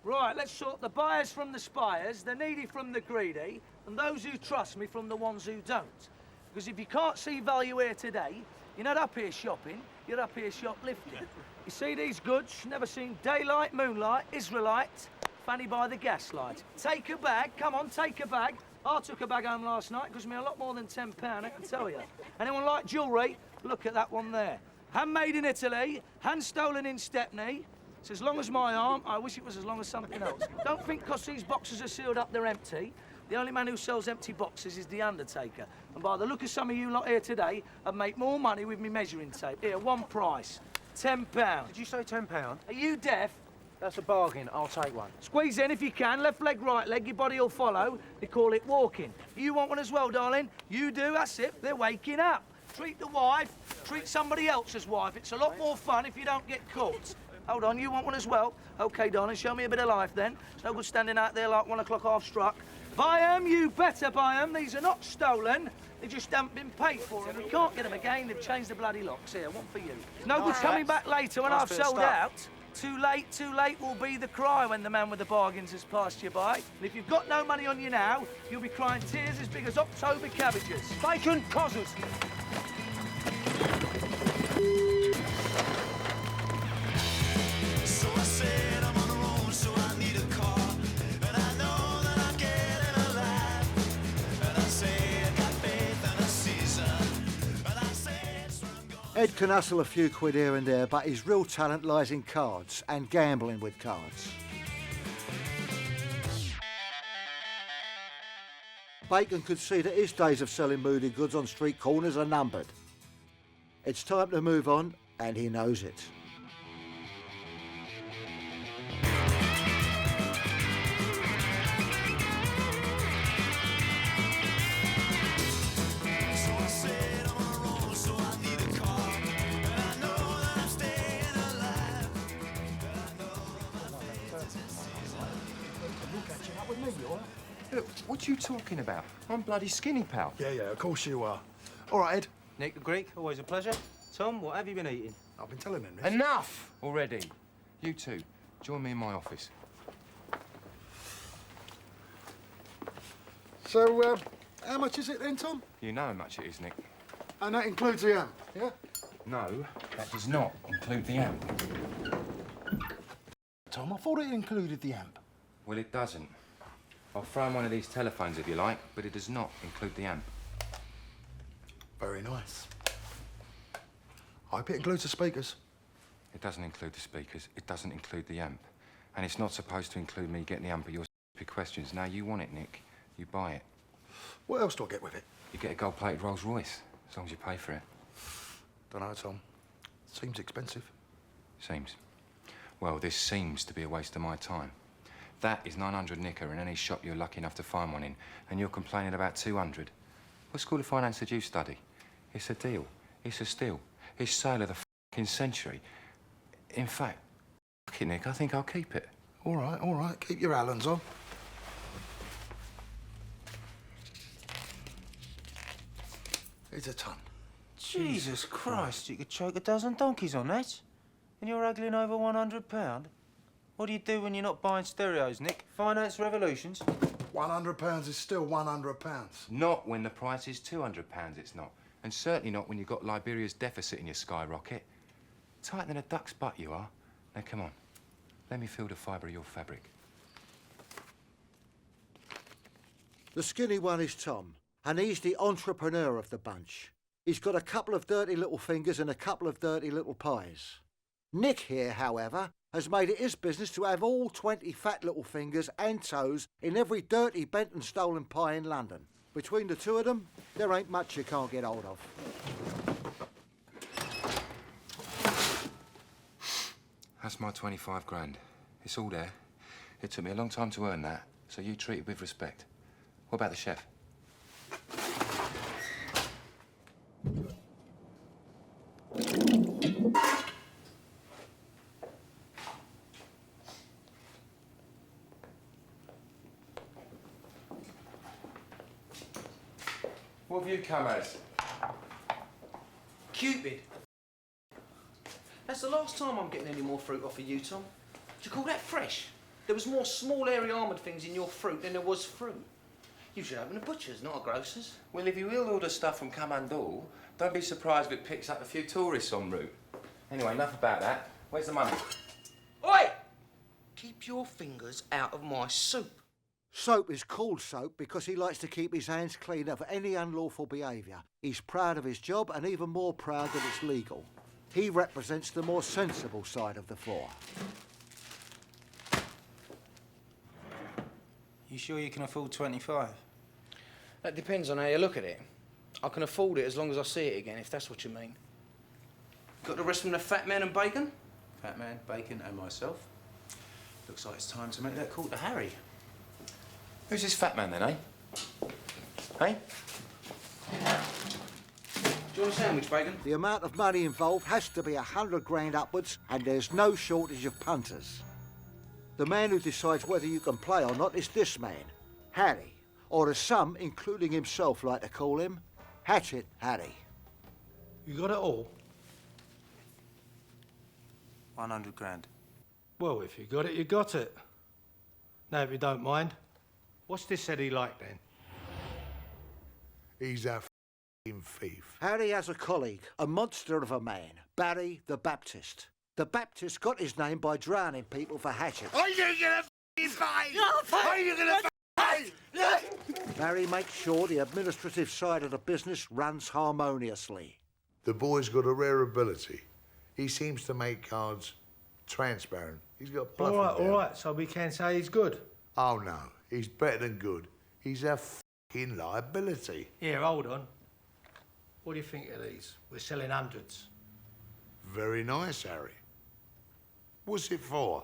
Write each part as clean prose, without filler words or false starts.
Right, let's sort the buyers from the spiers, the needy from the greedy, and those who trust me from the ones who don't. Because if you can't see value here today, you're not up here shopping, you're up here shoplifting. You see these goods, never seen daylight, moonlight, Israelite, fanny by the gaslight. Take a bag, come on, take a bag. I took a bag home last night, cost me a lot more than £10, I can tell you. Anyone like jewellery? Look at that one there. Handmade in Italy, hand stolen in Stepney. It's as long as my arm. I wish it was as long as something else. Don't think because these boxes are sealed up, they're empty. The only man who sells empty boxes is the Undertaker. And by the look of some of you lot here today, I'd make more money with me measuring tape. Here, one price, £10. Did you say £10? Are you deaf? That's a bargain. I'll take one. Squeeze in if you can. Left leg, right leg, your body will follow. They call it walking. You want one as well, darling? You do, that's it. They're waking up. Treat the wife, treat somebody else's wife. It's a lot more fun if you don't get caught. Hold on, you want one as well? OK, darling, show me a bit of life then. It's no good standing out there like 1 o'clock half struck. Buy 'em, you better buy 'em. These are not stolen. They just haven't been paid for, and we can't get them again. They've changed the bloody locks. Here, one for you. No good coming back later when I've sold out. Too late will be the cry when the man with the bargains has passed you by. And if you've got no money on you now, you'll be crying tears as big as October cabbages. Bacon cozzles. Ed can hustle a few quid here and there, but his real talent lies in cards and gambling with cards. Bacon could see that his days of selling moody goods on street corners are numbered. It's time to move on, and he knows it. Look, what are you talking about? I'm bloody skinny, pal. Yeah, of course you are. All right, Ed. Nick the Greek, always a pleasure. Tom, what have you been eating? I've been telling him this. Enough already. You two, join me in my office. So, how much is it then, Tom? You know how much it is, Nick. And that includes the amp, yeah? No, that does not include the amp. Tom, I thought it included the amp. Well, it doesn't. I'll throw in one of these telephones if you like, but it does not include the amp. Very nice. I hope it includes the speakers. It doesn't include the speakers, it doesn't include the amp. And it's not supposed to include me getting the amp of your stupid questions. Now, you want it, Nick. You buy it. What else do I get with it? You get a gold-plated Rolls Royce, as long as you pay for it. Don't know, Tom. Seems expensive. Seems. Well, this seems to be a waste of my time. That is 900 knicker in any shop you're lucky enough to find one in, and you're complaining about 200. What school of finance did you study? It's a deal. It's a steal. It's sale of the f***ing century. In fact, fuck it, Nick, I think I'll keep it. All right. Keep your Allens on. It's a ton. Jesus Christ, you could choke a dozen donkeys on that. And you're haggling over £100? What do you do when you're not buying stereos, Nick? Finance revolutions? £100 is still £100. Not when the price is £200, it's not. And certainly not when you've got Liberia's deficit in your skyrocket. Tighter than a duck's butt you are. Now, come on. Let me feel the fibre of your fabric. The skinny one is Tom, and he's the entrepreneur of the bunch. He's got a couple of dirty little fingers and a couple of dirty little pies. Nick here, however, has made it his business to have all 20 fat little fingers and toes in every dirty bent and stolen pie in London. Between the two of them, there ain't much you can't get hold of. That's my 25 grand. It's all there. It took me a long time to earn that, so you treat it with respect. What about the chef? What have you come as? Cupid. That's the last time I'm getting any more fruit off of you, Tom. Do you call that fresh? There was more small, hairy, armoured things in your fruit than there was fruit. You should open a butcher's, not a grocer's. Well, if you will order stuff from Commando, don't be surprised if it picks up a few tourists en route. Anyway, enough about that. Where's the money? Oi! Keep your fingers out of my soup. Soap is called Soap because he likes to keep his hands clean of any unlawful behaviour. He's proud of his job and even more proud that it's legal. He represents the more sensible side of the four. You sure you can afford 25? That depends on how you look at it. I can afford it as long as I see it again, if that's what you mean. Got the rest from the fat man and bacon? Fat Man, Bacon and myself. Looks like it's time to make that call to Harry. Who's this fat man then, eh? Hey? Do you want a sandwich, bacon? The amount of money involved has to be 100 grand upwards, and there's no shortage of punters. The man who decides whether you can play or not is this man, Harry, or as some, including himself, like to call him, Hatchet Harry. You got it all? 100 grand. Well, if you got it, you got it. Now, if you don't mind, what's this Eddie like, then? He's a f***ing thief. Harry has a colleague, a monster of a man, Barry the Baptist. The Baptist got his name by drowning people for Hatchet. Are you gonna f***ing pay? Are you gonna f***ing pay? Barry makes sure the administrative side of the business runs harmoniously. The boy's got a rare ability. He seems to make cards transparent. He's got bluffing All down. right, so we can say he's good. Oh, no. He's better than good. He's a f***ing liability. Here, hold on. What do you think of these? We're selling hundreds. Very nice, Harry. What's it for?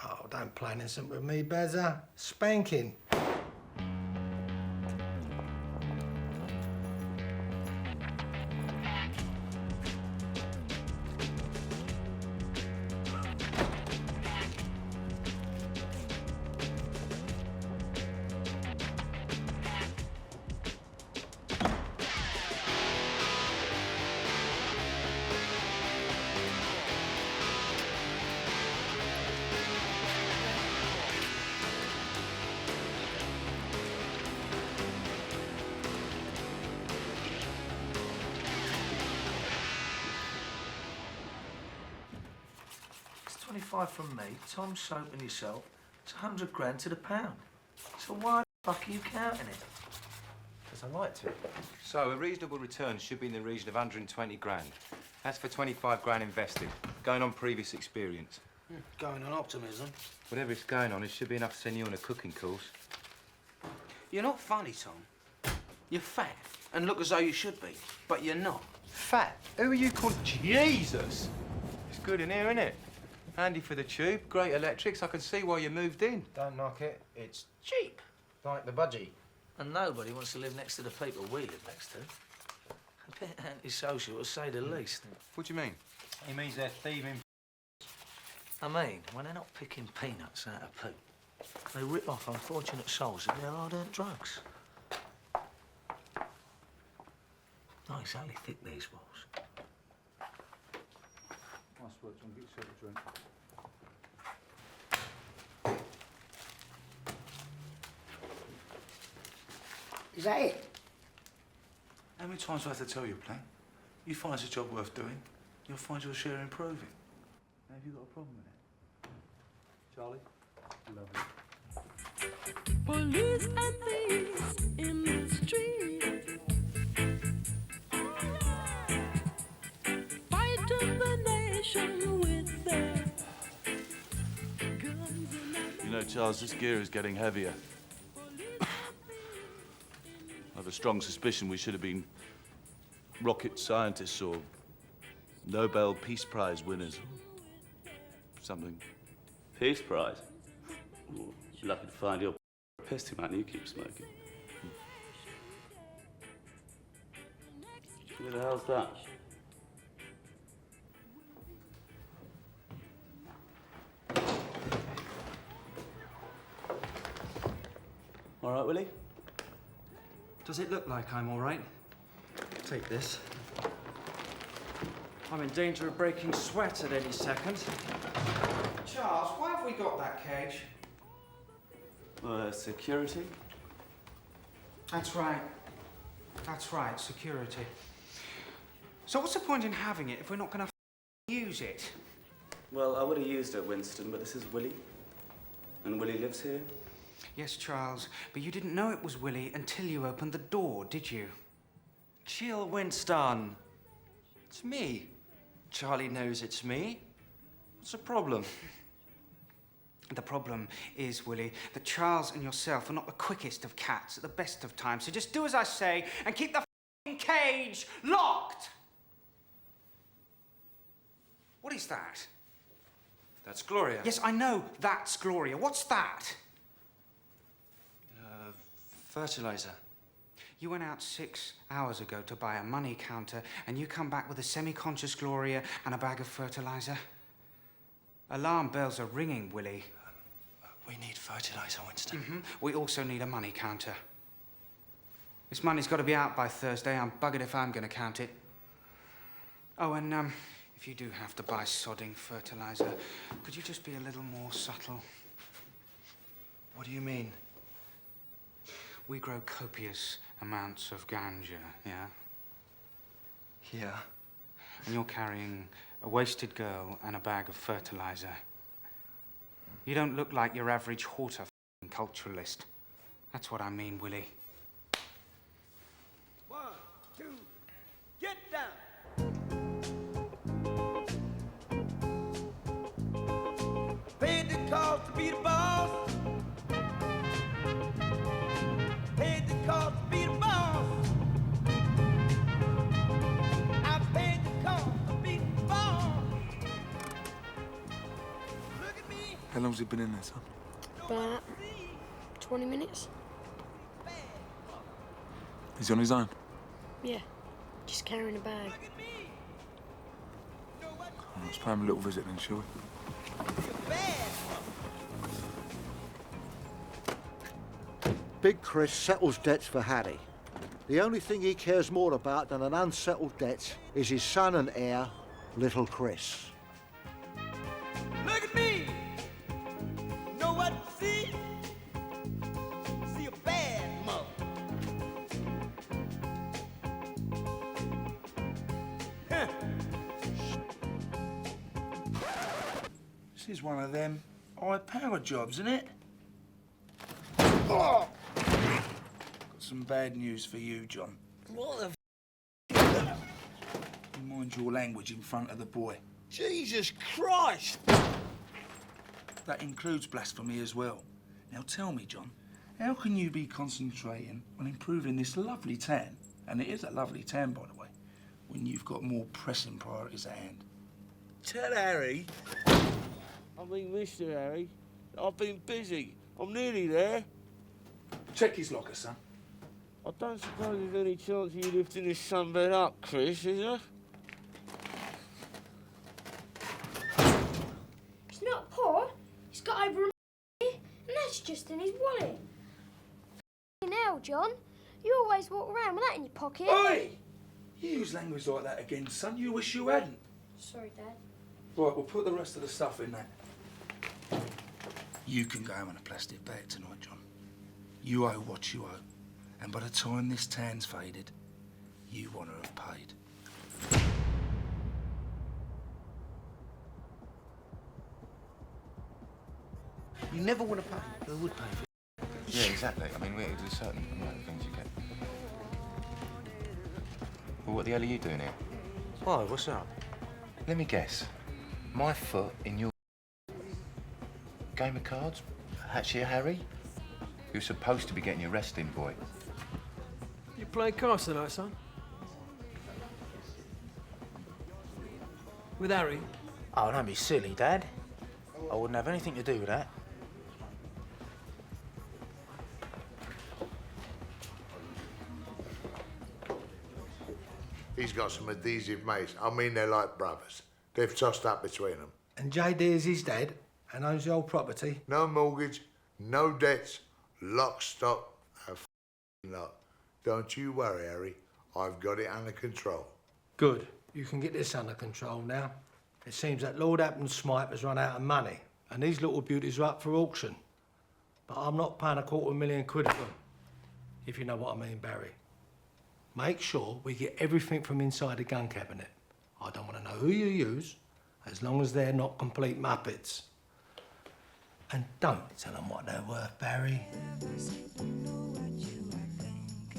Oh, don't play innocent with me, Bazza. Spanking. It's 25 from me, Tom, Soap and yourself. It's 100 grand to the pound. So why the fuck are you counting it? Because I like to. So, a reasonable return should be in the region of 120 grand. That's for 25 grand invested, going on previous experience. Going on optimism. Whatever it's going on, it should be enough to send you on a cooking course. You're not funny, Tom. You're fat and look as though you should be, but you're not. Fat? Who are you calling? Jesus! It's good in here, isn't it? Handy for the tube, great electrics. I can see why you moved in. Don't knock it. It's Cheap. like the budgie. And nobody wants to live next to the people we live next to. A bit antisocial, to say the least. What do you mean? He means they're thieving. I mean, when they're not picking peanuts out of poop, they rip off unfortunate souls of their hard-earned drugs. Not exactly thick, these walls. Nice work, John. Get yourself a drink. Is that it? How many times do I have to tell you, Plank? You find it's a job worth doing, you'll find your share improving. Now, have you got a problem with it? Charlie? Lovely. Police and thieves in the street, fighting the nation with their guns and You know, Charles, this gear is getting heavier. I have a strong suspicion we should have been rocket scientists or Nobel Peace Prize winners. Something. Peace Prize? Well, you're lucky to find your pest him out and you keep smoking. Who the hell's that? All right, Willie? Does it look like I'm all right? Take this. I'm in danger of breaking sweat at any second. Charles, why have we got that cage? Security? That's right. That's right, security. So what's the point in having it if we're not going to use it? Well, I would have used it, Winston, but this is Willie. And Willie lives here. Yes, Charles, but you didn't know it was Willie until you opened the door, did you? Chill, Winston. It's me. Charlie knows it's me. What's the problem? The problem is, Willie, that Charles and yourself are not the quickest of cats at the best of times. So just do as I say and keep the f***ing cage locked! What is that? That's Gloria. Yes, I know that's Gloria. What's that? Fertilizer. You went out 6 hours ago to buy a money counter and you come back with a semi-conscious Gloria and a bag of fertilizer. Alarm bells are ringing, Willie. We need fertilizer, Winston. We also need a money counter. This money's got to be out by Thursday. I'm buggered if I'm going to count it. Oh, and if you do have to buy sodding fertilizer, could you just be a little more subtle? What do you mean? We grow copious amounts of ganja, yeah? Yeah. And you're carrying a wasted girl and a bag of fertilizer. You don't look like your average horticulturalist. That's what I mean, Willie. 1, 2, get down! Paid the cost to be the boss. Paid the cost to be the boss. I paid the cost to be the boss. Look at me. How long's he been in there, son? About 20 minutes. He's on his own? Yeah, just carrying a bag. Let's pay him a little visit then, shall we? Big Chris settles debts for Harry. The only thing he cares more about than an unsettled debt is his son and heir, little Chris. Look at me. Know what to see? See a bad mother. This is one of them high-power jobs, isn't it? Oh. Got some bad news for you, John. What the You mind your language in front of the boy. Jesus Christ! That includes blasphemy as well. Now tell me, John, how can you be concentrating on improving this lovely tan, and it is a lovely tan, by the way, when you've got more pressing priorities at hand? Tell Harry. I mean, Mr. Harry, I've been busy. I'm nearly there. Check his locker, son. I don't suppose there's any chance of you lifting this sunbed up, Chris, is there? It's not poor. He's got over a and that's just in his wallet. Now, John, you always walk around with that in your pocket. Oi! You use language like that again, son. You wish you hadn't. Sorry, Dad. Right, we'll put the rest of the stuff in there. You can go home in a plastic bag tonight, John. You owe what you owe. And by the time this tan's faded, you want to have paid. You never want to pay. Who would pay for it? Yeah, exactly. I mean, there's a certain amount of things you get. Well, what the hell are you doing here? Why, what's up? Let me guess. My foot in your game of cards? Hatchet, Harry? You're supposed to be getting your rest in, boy. You playing cards tonight, son? With Harry? Oh, don't be silly, Dad. I wouldn't have anything to do with that. He's got some adhesive mates. I mean, they're like brothers. They've tossed up between them. And JD is his dad and owns the old property. No mortgage, no debts, lock, stock, a f***ing lot. Don't you worry, Harry. I've got it under control. Good. You can get this under control now. It seems that Lord Appleton's Smythe has run out of money and these little beauties are up for auction. But I'm not paying £250,000 for them, if you know what I mean, Barry. Make sure we get everything from inside the gun cabinet. I don't want to know who you use, as long as they're not complete muppets. And don't tell them what they're worth, Barry.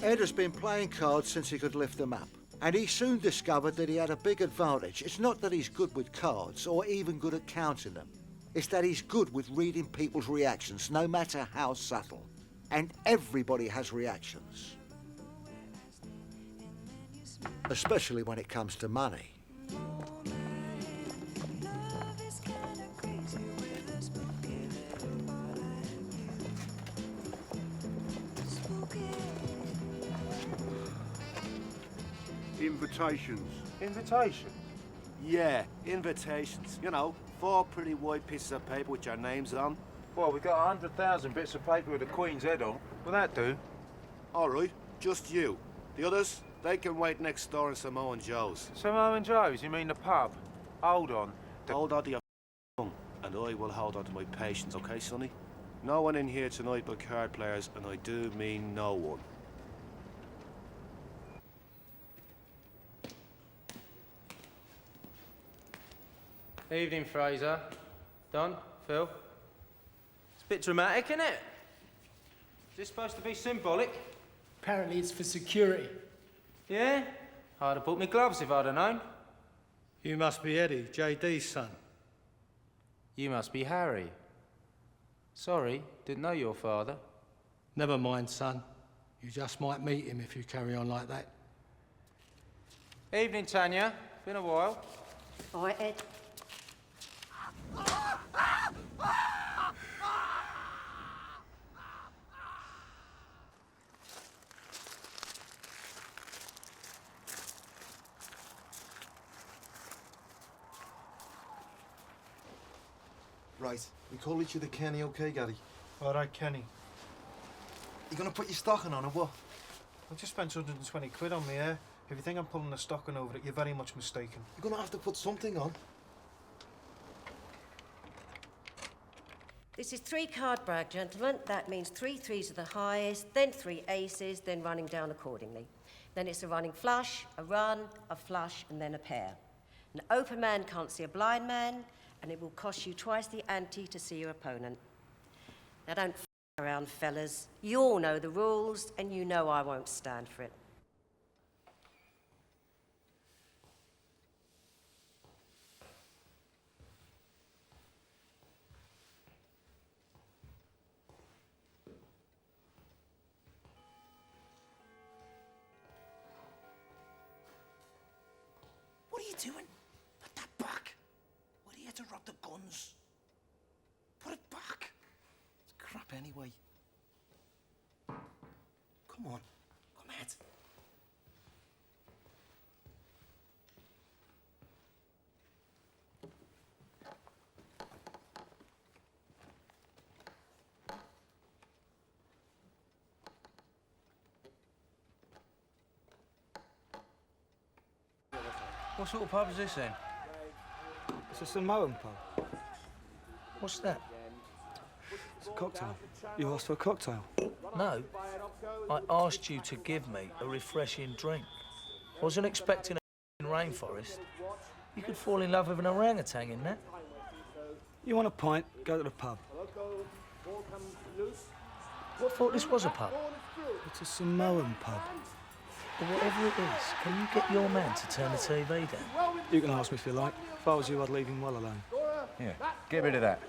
Ed has been playing cards since he could lift them up, and he soon discovered that he had a big advantage. It's not that he's good with cards or even good at counting them. It's that he's good with reading people's reactions, no matter how subtle. And everybody has reactions. Especially when it comes to money. Invitations. Invitations? Yeah, invitations. You know, 4 pretty white pieces of paper with your names on. Well, we got 100,000 bits of paper with the Queen's head on. Will that do? All right, just you. The others, they can wait next door in Samoa Joe's. Samoa Joe's? You mean the pub? Hold on. Hold on to your tongue, and I will hold on to my patience, okay, Sonny? No one in here tonight but card players, and I do mean no one. Evening, Fraser. Don, Phil. It's a bit dramatic, isn't it? Is this supposed to be symbolic? Apparently it's for security. Yeah? I'd have bought me gloves if I'd have known. You must be Eddie, JD's son. You must be Harry. Sorry, didn't know your father. Never mind, son. You just might meet him if you carry on like that. Evening, Tanya. Been a while. All right, Ed. Right, we call each other Kenny, okay, Gary? All right, Kenny. You gonna put your stocking on or what? I just spent 120 quid on me hair. If you think I'm pulling a stocking over it, you're very much mistaken. You're gonna have to put something on. This is 3 card brag, gentlemen. That means 3 threes are the highest, then 3 aces, then running down accordingly. Then it's a running flush, a run, a flush, and then a pair. An open man can't see a blind man, and it will cost you twice the ante to see your opponent. Now don't f around, fellas. You all know the rules, and you know I won't stand for it. What are you doing? Put that back. We're here to rob the guns. Put it back. It's crap anyway. Come on. Come ahead. What sort of pub is this then? It's a Samoan pub. What's that? It's a cocktail. You asked for a cocktail. No. I asked you to give me a refreshing drink. I wasn't expecting a rainforest. You could fall in love with an orangutan in that. You want a pint? Go to the pub. I thought this was a pub. It's a Samoan pub. But whatever it is, can you get your man to turn the TV down? You can ask me if you like. If I was you, I'd leave him well alone. Yeah, get rid of that.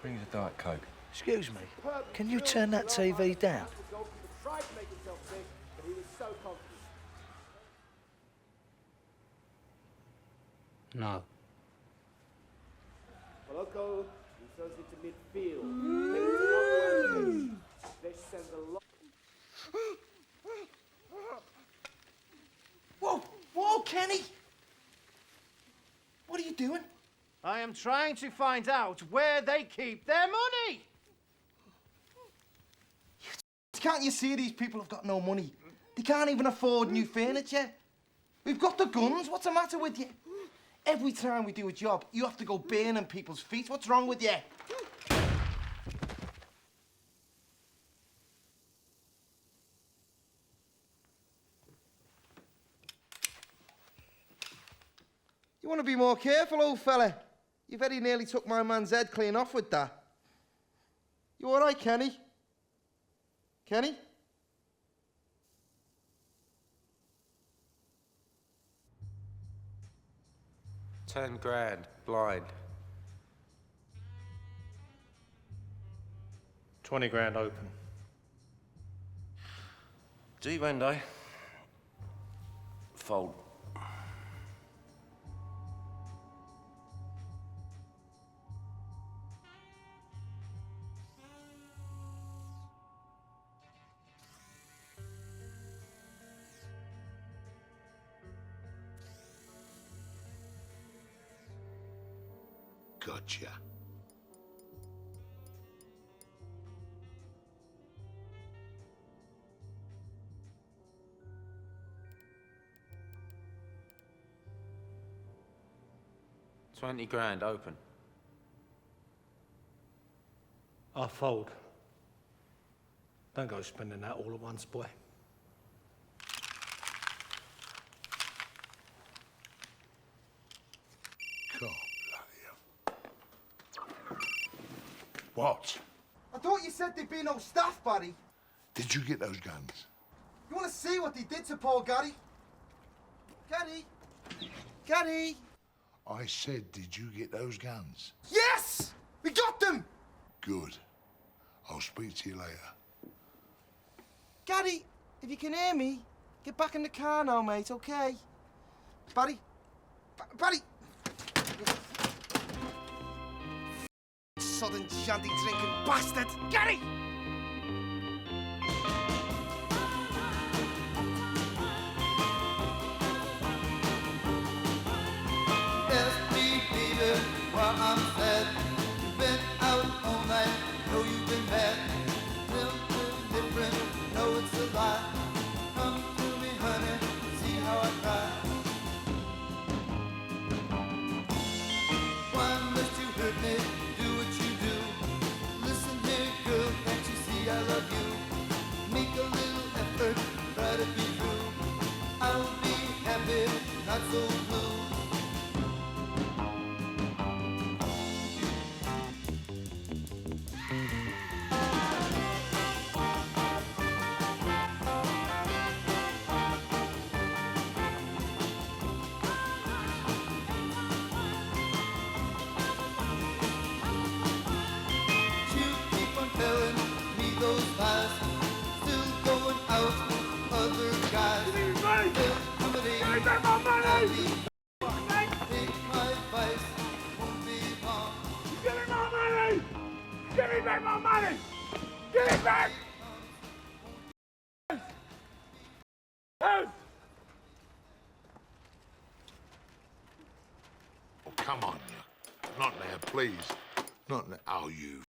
Bring us a Diet Coke. Excuse me, can you turn that TV down? No. Loco, he throws it to midfield. This sends a lot. Whoa! What? am trying to find out where they keep their money. Can't you see these people have got no money? They can't even afford new furniture. We've got the guns. What's the matter with you? Every time we do a job, you have to go burning people's feet. What's wrong with you? You want to be more careful, old fella. You very nearly took my man's head clean off with that. You all right, Kenny? Kenny? £10,000, blind. 20 grand open. Deep end, eh? Fold. Gotcha. £20,000, open. I fold. Don't go spending that all at once, boy. God, bloody hell. What? I thought you said there'd be no staff, Barry. Did you get those guns? You want to see what they did to poor Gary? Gary? Gary? I said, did you get those guns? Yes! We got them! Good. I'll speak to you later. Gary, if you can hear me, get back in the car now, mate, okay? Barry? Barry! Sodden shanty drinking bastard! Gary! While I'm sad, you've been out all night, know you've been mad. Still different, know it's a lie. Come to me, honey, see how I cry. Why must you hurt me? Do what you do. Listen here, girl, can't you see I love you? Make a little effort, try to be true. I'll be happy, not so blue. Oh, come on, you. Not now, please. Not now. Oh, you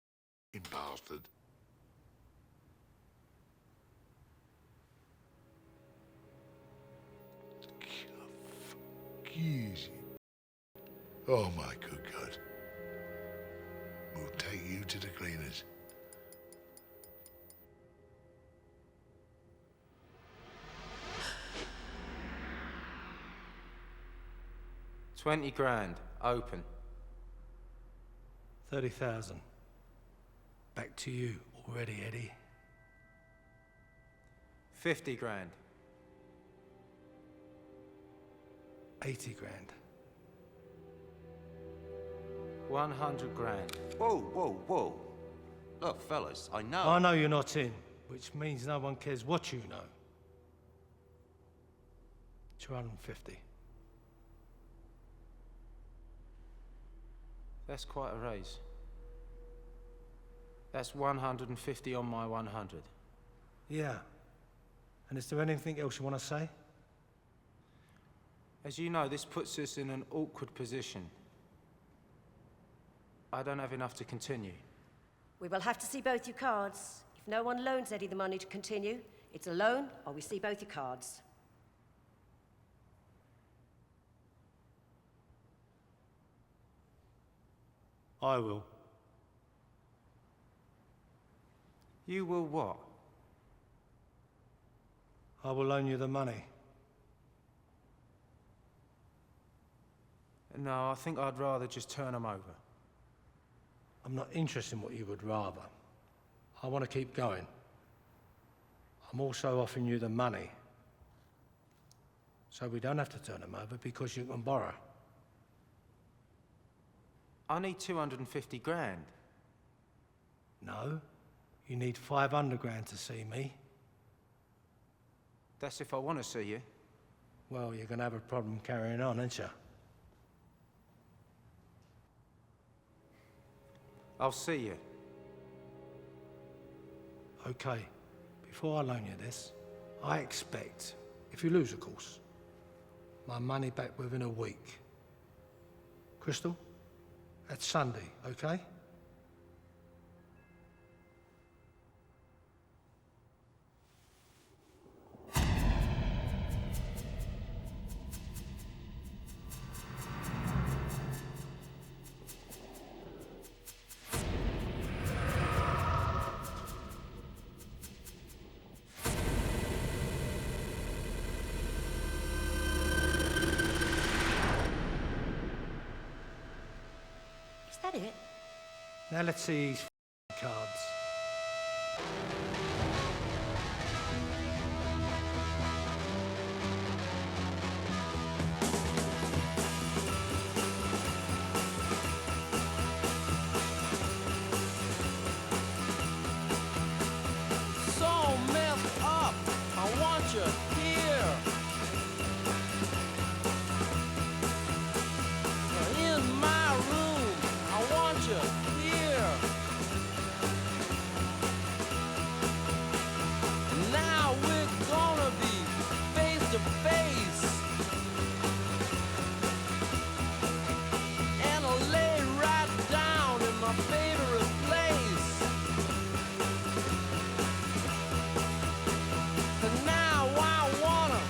f***ing bastard. Easy. Oh, my good God. We'll take you to the cleaners. £20,000, open. 30,000. Back to you already, Eddie. 50,000. 80 grand. 100,000. Whoa, whoa, whoa. Look, fellas, I know. I know you're not in, which means no one cares what you know. 250. That's quite a raise. That's 150 on my 100. Yeah. And is there anything else you want to say? As you know, this puts us in an awkward position. I don't have enough to continue. We will have to see both your cards. If no one loans Eddie the money to continue, it's a loan or we see both your cards. I will. You will what? I will loan you the money. No, I think I'd rather just turn them over. I'm not interested in what you would rather. I want to keep going. I'm also offering you the money. So we don't have to turn them over because you can borrow. I need 250 grand. No, you need 500 grand to see me. That's if I want to see you. Well, you're going to have a problem carrying on, aren't you? I'll see you. Okay, before I loan you this, I expect, if you lose, of course, my money back within a week. Crystal, that's Sunday, okay? Is that it? Now let's see these cards. So messed up, I want you here. In my room, I want you here. Now we're gonna be face to face. And I'll lay right down in my favorite place. And now I wanna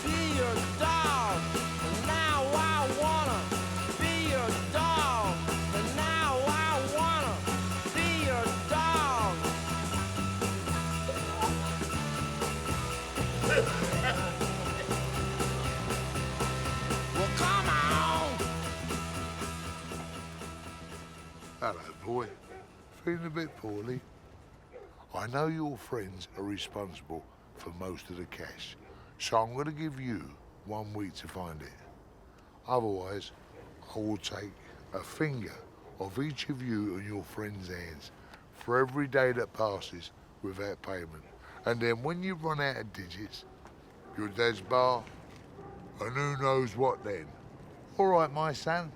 be your dog. And now I wanna be your dog. And now I wanna be your dog. Well, come on. Hello, boy. Feeling a bit poorly? I know your friends are responsible for most of the cash, so I'm going to give you 1 week to find it. Otherwise, I will take a finger of each of you and your friends' hands for every day that passes without payment. And then when you run out of digits, your dad's bar, and who knows what then. All right, my son?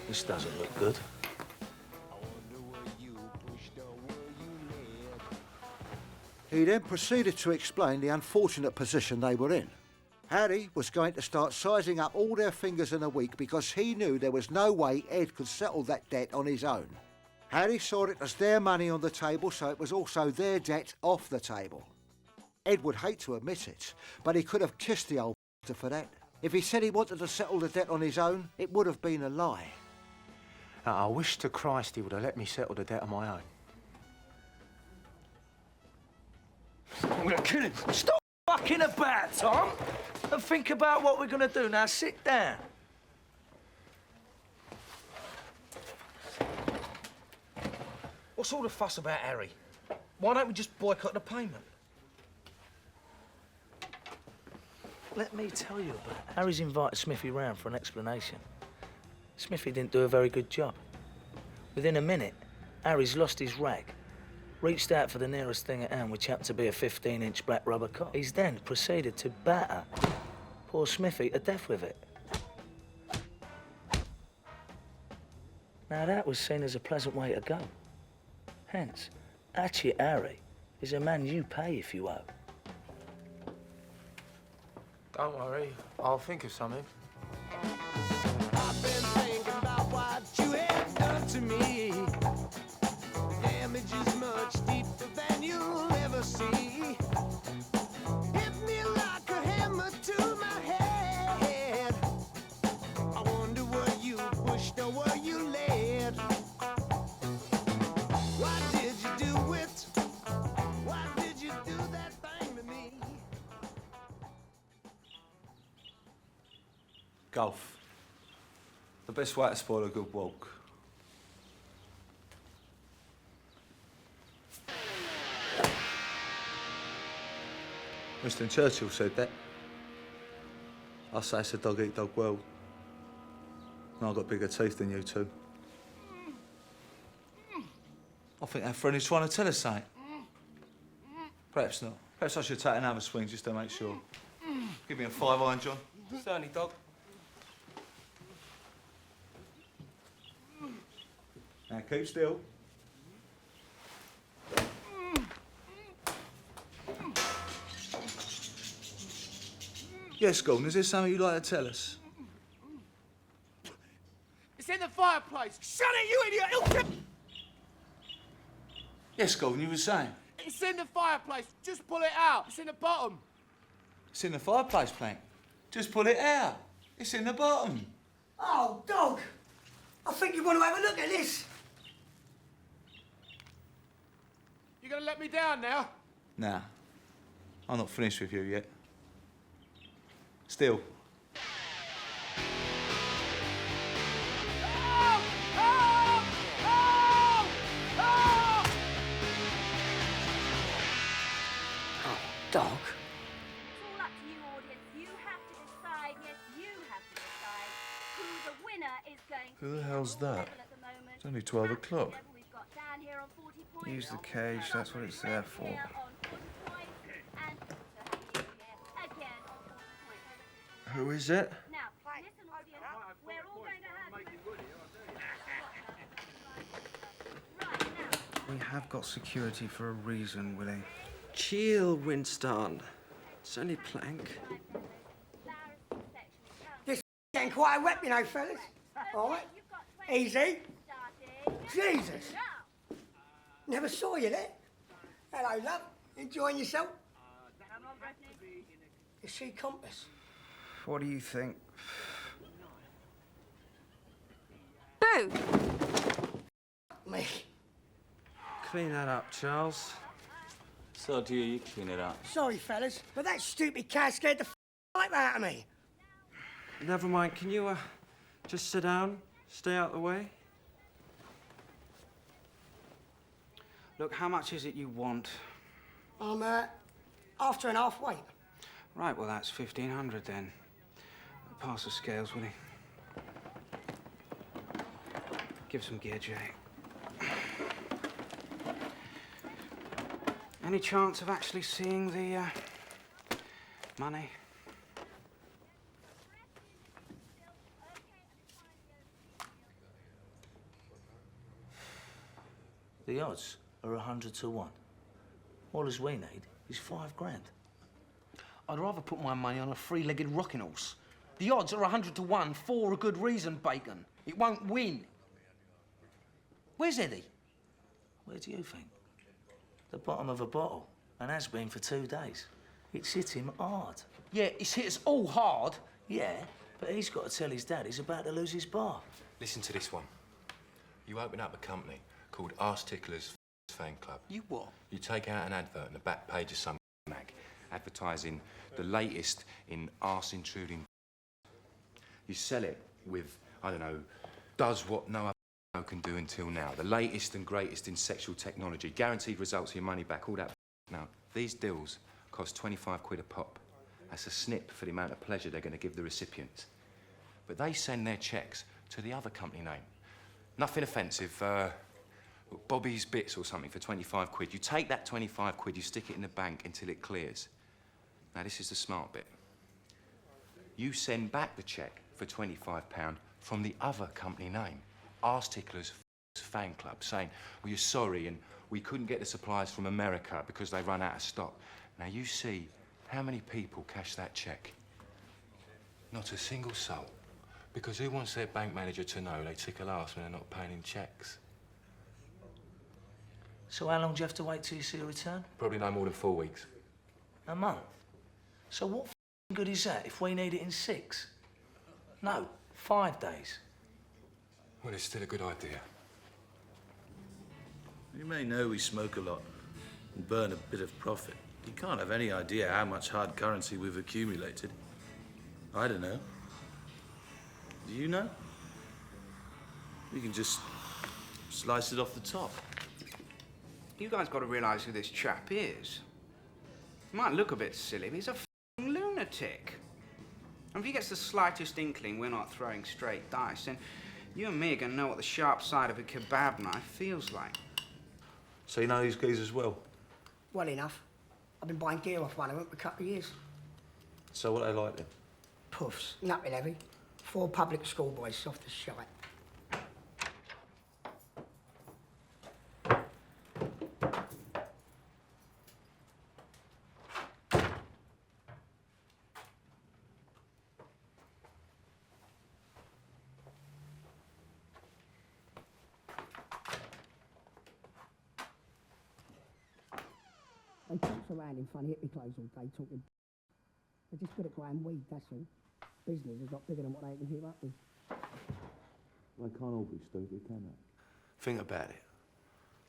This doesn't look good. He then proceeded to explain the unfortunate position they were in. Harry was going to start sizing up all their fingers in a week because he knew there was no way Ed could settle that debt on his own. Harry saw it as their money on the table, so it was also their debt off the table. Ed would hate to admit it, but he could have kissed the old for that. If he said he wanted to settle the debt on his own, it would have been a lie. I wish to Christ he would have let me settle the debt on my own. I'm gonna kill him. Stop fucking about, Tom, and think about what we're gonna do. Now sit down. What's all the fuss about Harry? Why don't we just boycott the payment? Let me tell you about it. Harry's invited Smithy round for an explanation. Smithy didn't do a very good job. Within a minute, Harry's lost his rag, reached out for the nearest thing at hand, which happened to be a 15-inch black rubber cock. He's then proceeded to batter poor Smithy to death with it. Now, that was seen as a pleasant way to go. Hence, Hatchet Harry is a man you pay if you owe. Don't worry, I'll think of something. I've been thinking about what you have done to me. The damage is much deeper than you'll ever see. Hit me like a hammer to my head. I wonder were you pushed or were you led? Why did you do it? Why did you do that thing to me? Golf. The best way to spoil a good walk. Winston Churchill said that. I say it's a dog-eat-dog world. And I've got bigger teeth than you two. I think our friend is trying to tell us something. Perhaps not. Perhaps I should take another swing just to make sure. Give me a 5-iron, John. Certainly, dog. Now keep still. Yes, Gordon, is there something you'd like to tell us? It's in the fireplace. Shut it, you idiot! It'll kill... Yes, Gordon, you were saying? It's in the fireplace. Just pull it out. It's in the bottom. It's in the fireplace plank. Just pull it out. It's in the bottom. Oh, dog. I think you want to have a look at this. You gonna let me down now? Nah, I'm not finished with you yet. Still. Dog. It's all up to you, audience. You have to decide. Yes, you have to decide who the winner is going to Who the be. hell's Your that? level at the moment. It's only 12 o'clock. We've got Dan here on 40 points. Use the cage, that's what it's there for. Here on 40 points. And again on 40 points. Who is it? Now, listen, audience. We're all going to have... We have got security for a reason, Willie. Chill, Winston. It's only plank. This getting quite a rep, you know, fellas. All right? Easy. Jesus. Never saw you there. Hello, love. Enjoying yourself? Is she compass? What do you think? Boo! Me. Clean that up, Charles. So do you clean it up. Sorry, fellas, but that stupid cat scared the life out of me. Never mind. Can you, just sit down? Stay out of the way? Look, how much is it you want? I'm, after and halfway. Right, well, that's 1,500 then. Pass the scales, will he? Give some gear, Jay. Any chance of actually seeing the, money? The odds are 100 to 1. All as we need is 5 grand. I'd rather put my money on a three-legged rocking horse. The odds are 100 to 1 for a good reason, Bacon. It won't win. Where's Eddie? Where do you think? The bottom of a bottle, and has been for 2 days. It's hit him hard. Yeah, it's hit us all hard. Yeah, but he's got to tell his dad he's about to lose his bar. Listen to this one. You open up a company called Arse Tickler's Fan Club. You what? You take out an advert on the back page of some mag, advertising the latest in arse intruding. You sell it with, I don't know, does what no other can do until now. The latest and greatest in sexual technology, guaranteed results for your money back, all that. Now, these deals cost 25 quid a pop. That's a snip for the amount of pleasure they're going to give the recipients. But they send their checks to the other company name. Nothing offensive, Bobby's Bits or something for 25 quid. You take that 25 quid, you stick it in the bank until it clears. Now, this is the smart bit. You send back the cheque for £25 from the other company name. arse ticklers fan club saying, well, you're sorry and we couldn't get the supplies from America because they run out of stock. Now, you see how many people cash that cheque? Not a single soul. Because who wants their bank manager to know they tickle arse when they're not paying in cheques? So how long do you have to wait till you see a return? Probably no more than 4 weeks. A month? So what good is that if we need it in 6? No, 5 days. Well, it's still a good idea. You may know we smoke a lot and burn a bit of profit. You can't have any idea how much hard currency we've accumulated. I don't know. Do you know? We can just slice it off the top. You guys got to realise who this chap is. He might look a bit silly, but he's a f***ing lunatic. And if he gets the slightest inkling we're not throwing straight dice, then you and me are going to know what the sharp side of a kebab knife feels like. So you know these guys as well? Well enough. I've been buying gear off one of them for a couple of years. So what they like then? Puffs, nothing heavy. 4 public school boys, soft as shite. They talk around in funny hippie clothes all day talking. They're just good at growing weed, that's all. Business is a lot bigger than what they can keep up with. They can't all be stupid, can they? Think about it.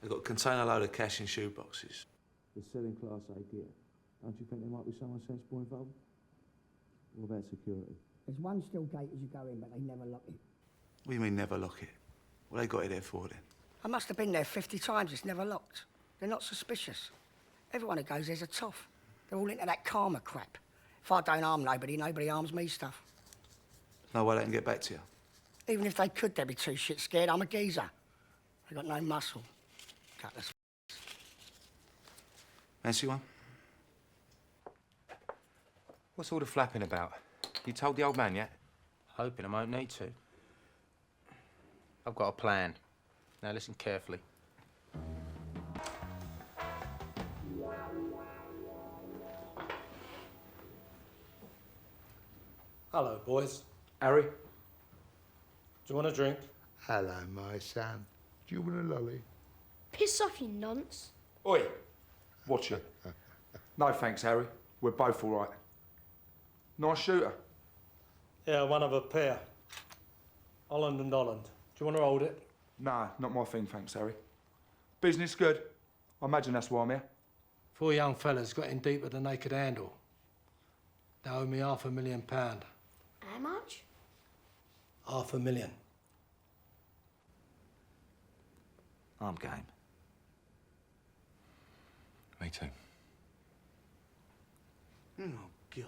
They've got a container load of cash in shoeboxes. They're selling Class A gear. Don't you think there might be someone sensible involved? What about security? There's one still gate as you go in, but they never lock it. What do you mean, never lock it? What they got it there for, then? I must have been there 50 times, it's never locked. They're not suspicious. Everyone who goes there's a toff. They're all into that karma crap. If I don't harm nobody, nobody harms me stuff. No way they can get back to you? Even if they could, they'd be too shit scared. I'm a geezer. They got no muscle. Gutless. Fancy one? What's all the flapping about? You told the old man yet? Hoping I won't need to. I've got a plan. Now listen carefully. Hello, boys. Harry, do you want a drink? Hello, my son. Do you want a lolly? Piss off, you nonce. Oi, watch it. No thanks, Harry. We're both all right. Nice shooter. Yeah, one of a pair. Holland and Holland. Do you want to hold it? Nah, not my thing, thanks, Harry. Business good. I imagine that's why I'm here. 4 young fellas got in deeper than they could handle. They owe me £500,000. How much? £500,000. I'm game. Me too. Oh, God.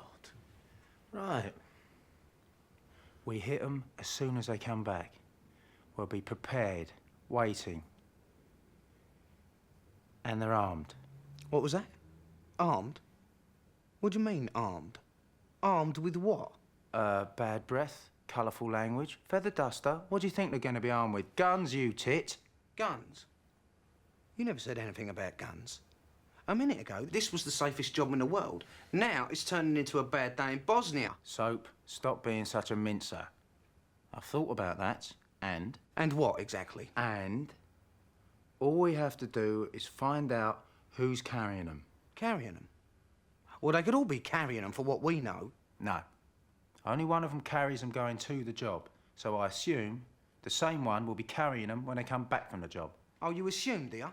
Right. We hit them as soon as they come back. We'll be prepared, waiting. And they're armed. What was that? Armed? What do you mean, armed? Armed with what? Bad breath, colourful language, feather duster. What do you think they're going to be armed with? Guns, you tit. Guns? You never said anything about guns. A minute ago, this was the safest job in the world. Now it's turning into a bad day in Bosnia. Soap, stop being such a mincer. I've thought about that, and... And what, exactly? And all we have to do is find out who's carrying them. Carrying them? Well, they could all be carrying them for what we know. No. Only one of them carries them going to the job. So I assume the same one will be carrying them when they come back from the job. Oh, you assume, do you?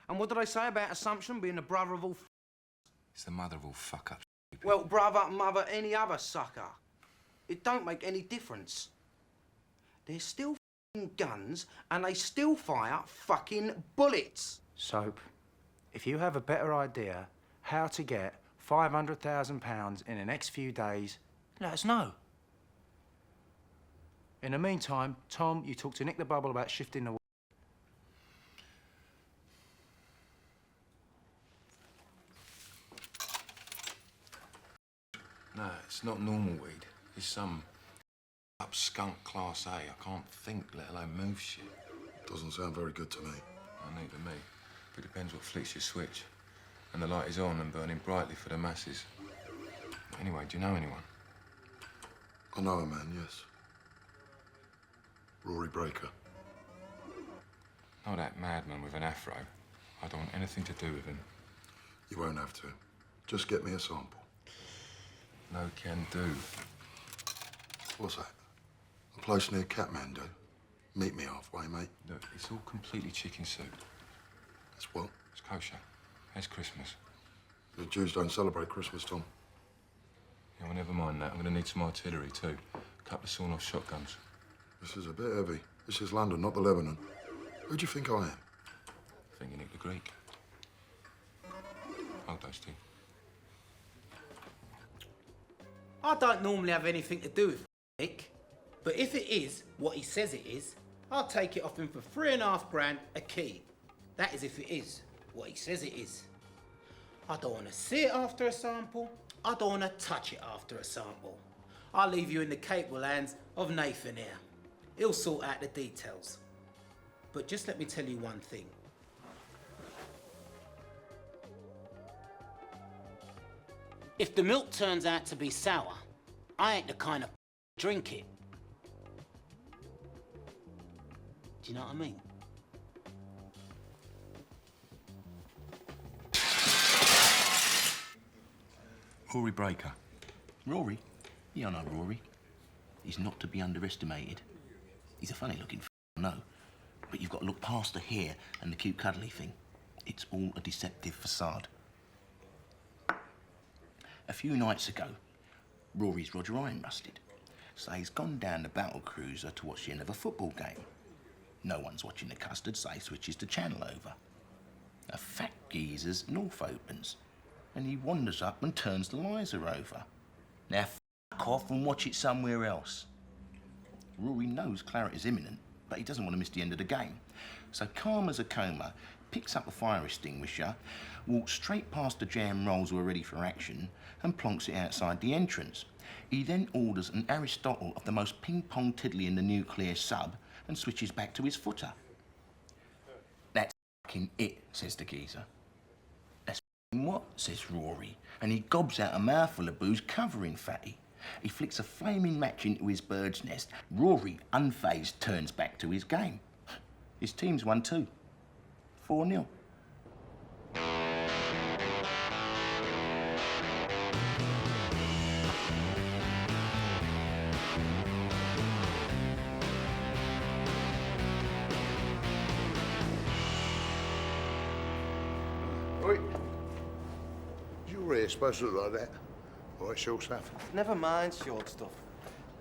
And what did I say about assumption being the brother of all It's the mother of all fuck-ups. Well, brother, mother, any other sucker. It don't make any difference. They're still guns, and they still fire fucking bullets. Soap, if you have a better idea how to get £500,000 in the next few days, let us know. In the meantime, Tom, you talk to Nick the Bubble about shifting the... No, it's not normal weed. It's some up up skunk class A. I can't think, let alone move shit. Doesn't sound very good to me. Neither me. But it depends what flicks you switch. And the light is on and burning brightly for the masses. Anyway, do you know anyone? I know a man, yes. Rory Breaker. Oh, that madman with an afro. I don't want anything to do with him. You won't have to. Just get me a sample. No can do. What's that? A place near Kathmandu. Meet me halfway, mate. Look, it's all completely chicken soup. It's what? It's kosher. It's Christmas. The Jews don't celebrate Christmas, Tom. Yeah, well, never mind that. I'm going to need some artillery, too. A couple of sawn-off shotguns. This is a bit heavy. This is London, not the Lebanon. Who do you think I am? Thinking it the Greek. Hold those two. I don't normally have anything to do with Nick, but if it is what he says it is, I'll take it off him for $3.5 grand a key. That is if it is what he says it is. I don't want to see it after a sample. I don't want to touch it after a sample. I'll leave you in the capable hands of Nathan here. He'll sort out the details. But just let me tell you one thing. If the milk turns out to be sour, I ain't the kind of drink it. Do you know what I mean? Rory Breaker. Rory? You know Rory. He's not to be underestimated. He's a funny-looking I know. But you've got to look past the hair and the cute cuddly thing. It's all a deceptive facade. A few nights ago, Rory's Roger iron-rusted. So he's gone down the battle cruiser to watch the end of a football game. No one's watching the custard, so he switches the channel over. A fat geezer's North opens, and he wanders up and turns the Liza over. Now, f*** off and watch it somewhere else. Rory knows claret is imminent, but he doesn't want to miss the end of the game. So calm as a coma, picks up a fire extinguisher, walks straight past the jam rolls who are ready for action, and plonks it outside the entrance. He then orders an Aristotle of the most ping-pong tiddly in the nuclear sub and switches back to his footer. That's f***ing it, says the geezer. That's f***ing what, says Rory, and he gobs out a mouthful of booze covering Fatty. He flicks a flaming match into his bird's nest. Rory, unfazed, turns back to his game. His team's won too. 4-0. Oi. Your hair supposed to look like that? Right, short stuff. Never mind short stuff.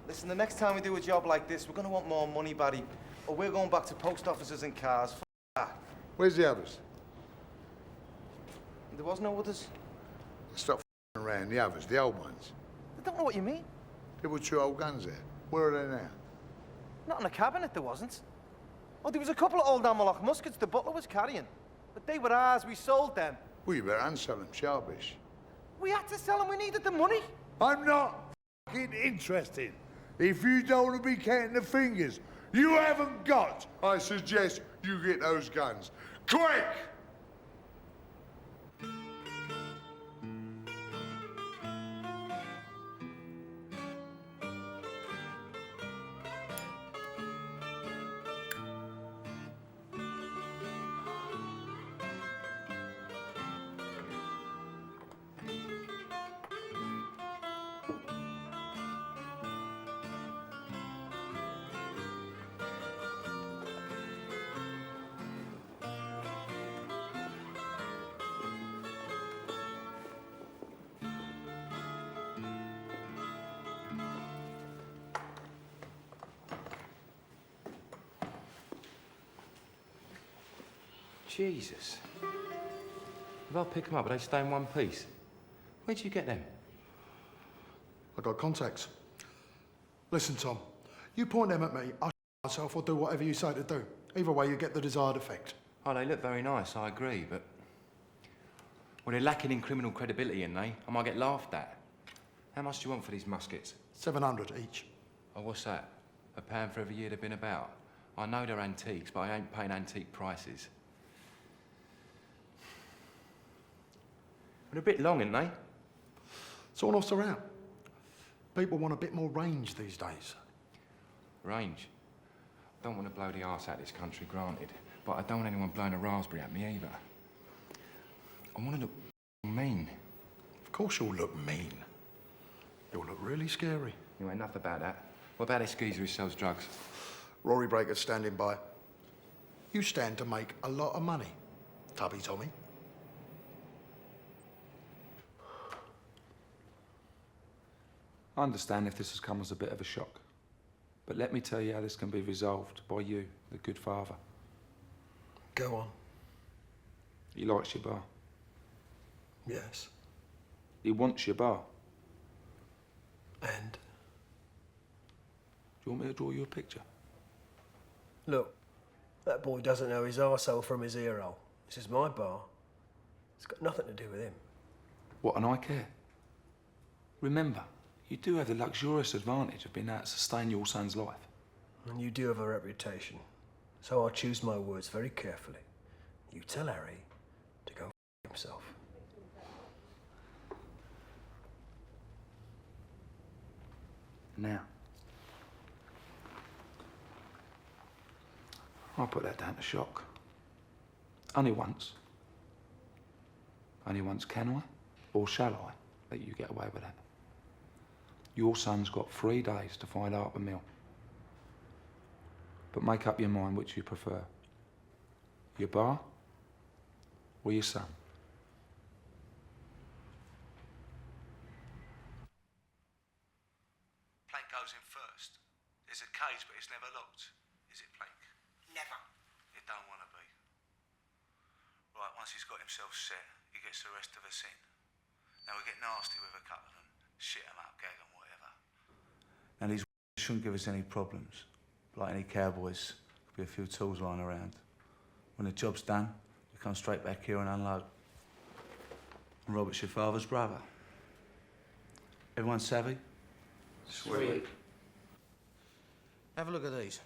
Listen, the next time we do a job like this, we're going to want more money, Barry. Or we're going back to post offices and cars. F that. Where's the others? There was no others. Stop around the others, the old ones. I don't know what you mean. There were 2 old guns there. Where are they now? Not in the cabinet, there wasn't. Oh, there was a couple of old Amalok muskets the butler was carrying. But they were ours, we sold them. Well, you better unsell them, sharpish. We had to sell them, we needed the money. I'm not f***ing interested. If you don't want to be counting the fingers you haven't got, I suggest you get those guns. Quick! Jesus. If I pick them up, would they stay in one piece? Where'd you get them? I got contacts. Listen, Tom, you point them at me, I'll myself or do whatever you say to do. Either way, you get the desired effect. Oh, they look very nice, I agree, but... Well, they're lacking in criminal credibility, ain't they? I might get laughed at. How much do you want for these muskets? 700 each. Oh, what's that? £1 for every year they've been about. I know they're antiques, but I ain't paying antique prices. They're a bit long, ain't they? Sort of around. People want a bit more range these days. Range? I don't want to blow the arse out of this country, granted, but I don't want anyone blowing a raspberry at me either. I want to look mean. Of course you'll look mean. You'll look really scary. You ain't nothing about that. What about this geezer who sells drugs? Rory Breaker's standing by. You stand to make a lot of money, Tubby Tommy. I understand if this has come as a bit of a shock. But let me tell you how this can be resolved by you, the good father. Go on. He likes your bar. Yes. He wants your bar. And? Do you want me to draw you a picture? Look, that boy doesn't know his arsehole from his earhole. This is my bar. It's got nothing to do with him. What, and I care? Remember, you do have the luxurious advantage of being able to sustain your son's life. And you do have a reputation. So I'll choose my words very carefully. You tell Harry to go f himself. Now, I'll put that down to shock. Only once. Only once can I, or shall I, let you get away with that. Your son's got 3 days to find out the mill. But make up your mind which you prefer. Your bar or your son. Plank goes in first. There's a cage, but it's never locked. Is it, Plank? Never. It don't want to be. Right, once he's got himself set, he gets the rest of us in. Now we get nasty with a couple of them. Shit them up, gag them, whatever. And these shouldn't give us any problems. Like any cowboys, there'll be a few tools lying around. When the job's done, we come straight back here and unload. And Robert's your father's brother. Everyone savvy? Sweet. Have a look at these.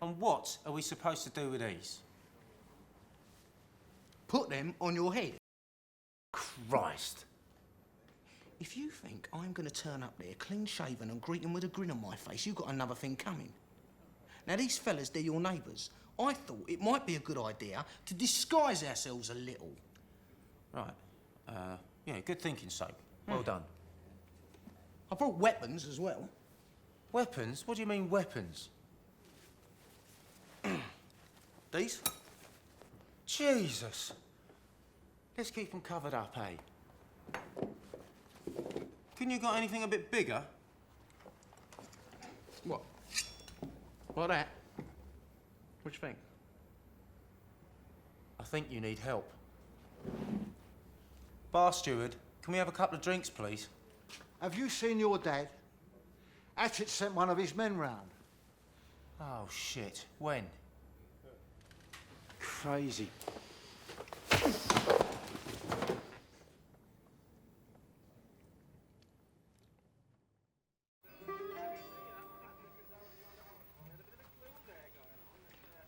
And what are we supposed to do with these? Put them on your head. Christ. If you think I'm going to turn up there clean-shaven and greet them with a grin on my face, you've got another thing coming. Now, these fellas, they're your neighbours. I thought it might be a good idea to disguise ourselves a little. Right. Yeah, good thinking, Soap. Well done. I brought weapons as well. Weapons? What do you mean, weapons? These? Jesus. Let's keep them covered up, eh? Couldn't you got anything a bit bigger? What? Like that? What do you think? I think you need help. Bar steward, can we have a couple of drinks, please? Have you seen your dad? Hatchet sent one of his men round. Oh, shit. When? Crazy.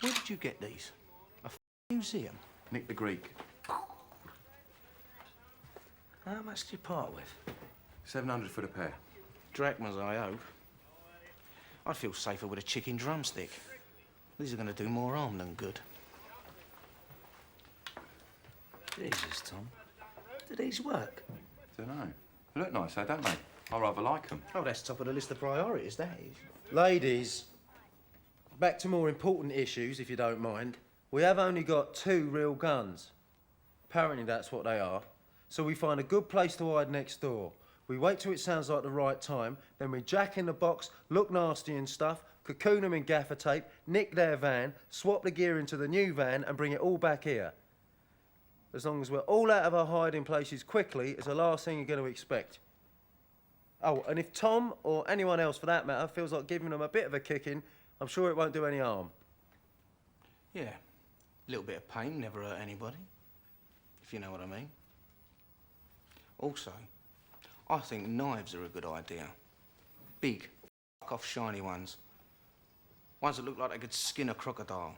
Where did you get these? A museum? Nick the Greek. How much did you part with? 700 for the pair. Drachmas, I hope. I'd feel safer with a chicken drumstick. These are going to do more harm than good. Jesus, Tom. Do these work? Dunno. They look nice, though, don't they? I rather like them. Oh, that's top of the list of priorities, that is. Ladies, back to more important issues, if you don't mind. We have only got 2 real guns. Apparently that's what they are. So we find a good place to hide next door. We wait till it sounds like the right time, then we jack in the box, look nasty and stuff, cocoon them in gaffer tape, nick their van, swap the gear into the new van and bring it all back here. As long as we're all out of our hiding places quickly, it's the last thing you're going to expect. Oh, and if Tom, or anyone else for that matter, feels like giving them a bit of a kicking, I'm sure it won't do any harm. Yeah. A little bit of pain never hurt anybody, if you know what I mean. Also, I think knives are a good idea. Big off shiny ones. Ones that look like they could skin a crocodile.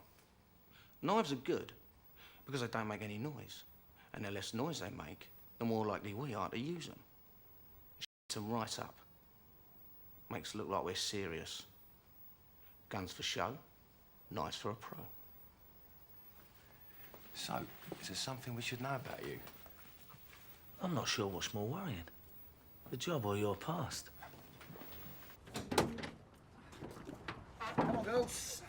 Knives are good because they don't make any noise. And the less noise they make, the more likely we are to use them. Shits them right up. Makes it look like we're serious. Guns for show, knives for a pro. So, is there something we should know about you? I'm not sure what's more worrying. The job or your past. Come on, girls.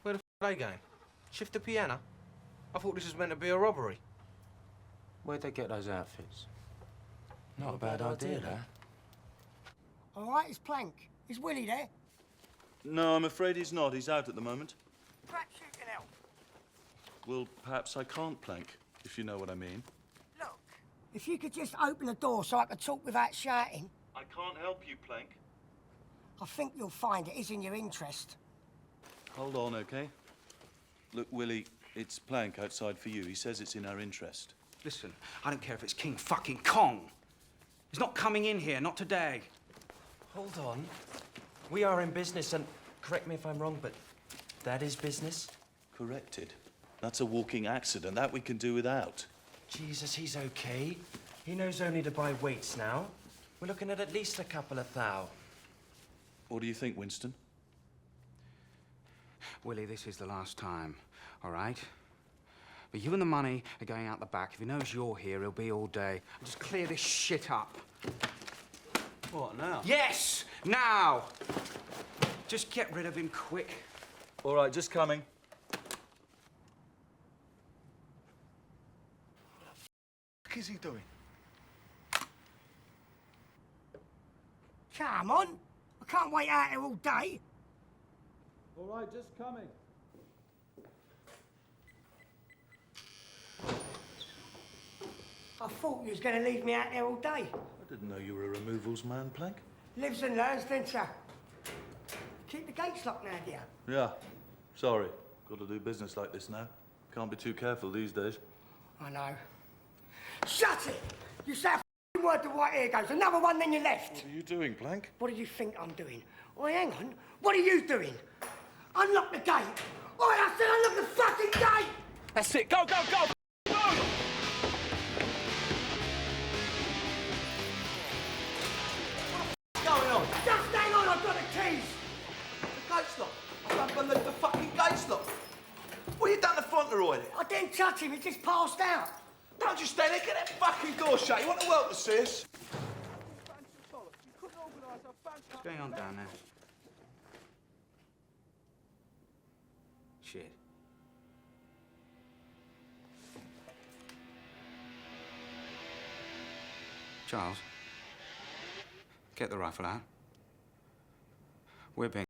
Where the f are they going? Shift the piano? I thought this was meant to be a robbery. Where'd they get those outfits? Not a bad idea, that. All right, it's Plank. Is Willie there? No, I'm afraid he's not. He's out at the moment. Perhaps you can help. Well, perhaps I can't plank, if you know what I mean. Look, if you could just open the door so I could talk without shouting. I can't help you, Plank. I think you'll find it is in your interest. Hold on, OK? Look, Willie, it's Plank outside for you. He says it's in our interest. Listen, I don't care if it's King fucking Kong. He's not coming in here, not today. Hold on. We are in business, and correct me if I'm wrong, but that is business? Corrected. That's a walking accident. That we can do without. Jesus, he's okay. He knows only to buy weights now. We're looking at least a couple of thou. What do you think, Winston? Willie, this is the last time, all right? But you and the money are going out the back. If he knows you're here, he'll be all day. Just clear this shit up. What, now? Yes, now! Just get rid of him quick. All right, just coming. What the f is he doing? Come on. I can't wait out here all day. All right, just coming. I thought you was going to leave me out there all day. I didn't know you were a removals man, Plank. Lives and learns, don't you? Keep the gates locked now, dear. Yeah. Sorry. Got to do business like this now. Can't be too careful these days. I know. Shut it! You say a f***ing word, the right ear goes. Another one, then you left. What are you doing, Plank? What do you think I'm doing? Oh, hang on. What are you doing? Unlock the gate. Oh, I said unlock the fucking gate! That's it. Go, go, go! Whoa! Going on? Just hang on, I've got the keys. The gate's locked. I don't believe the fucking gate's locked. What have you done the front door already? I didn't touch him, he just passed out. Don't you stand there, get that fucking door shut. You want the world to see us? What's going on down there? Shit. Charles, get the rifle out. We're being...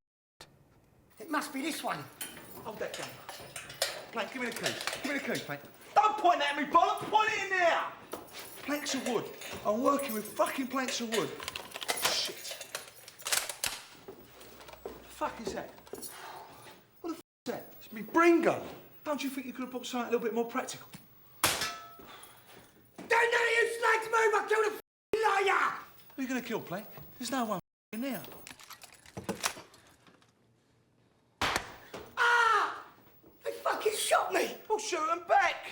It must be this one. Hold that gun. Plank, give me the keys. Give me the keys, Plank. Don't point that at me, bollocks. Point it in there. Planks of wood. I'm working with fucking planks of wood. Shit. What the fuck is that? What the f is that? It's me bring gun. Don't you think you could have bought something a little bit more practical? Don't none of you slags move, I'll kill the f***ing liar! Who are you going to kill, Plank? There's no one in there. Ah! They fucking shot me! Well, shoot them back.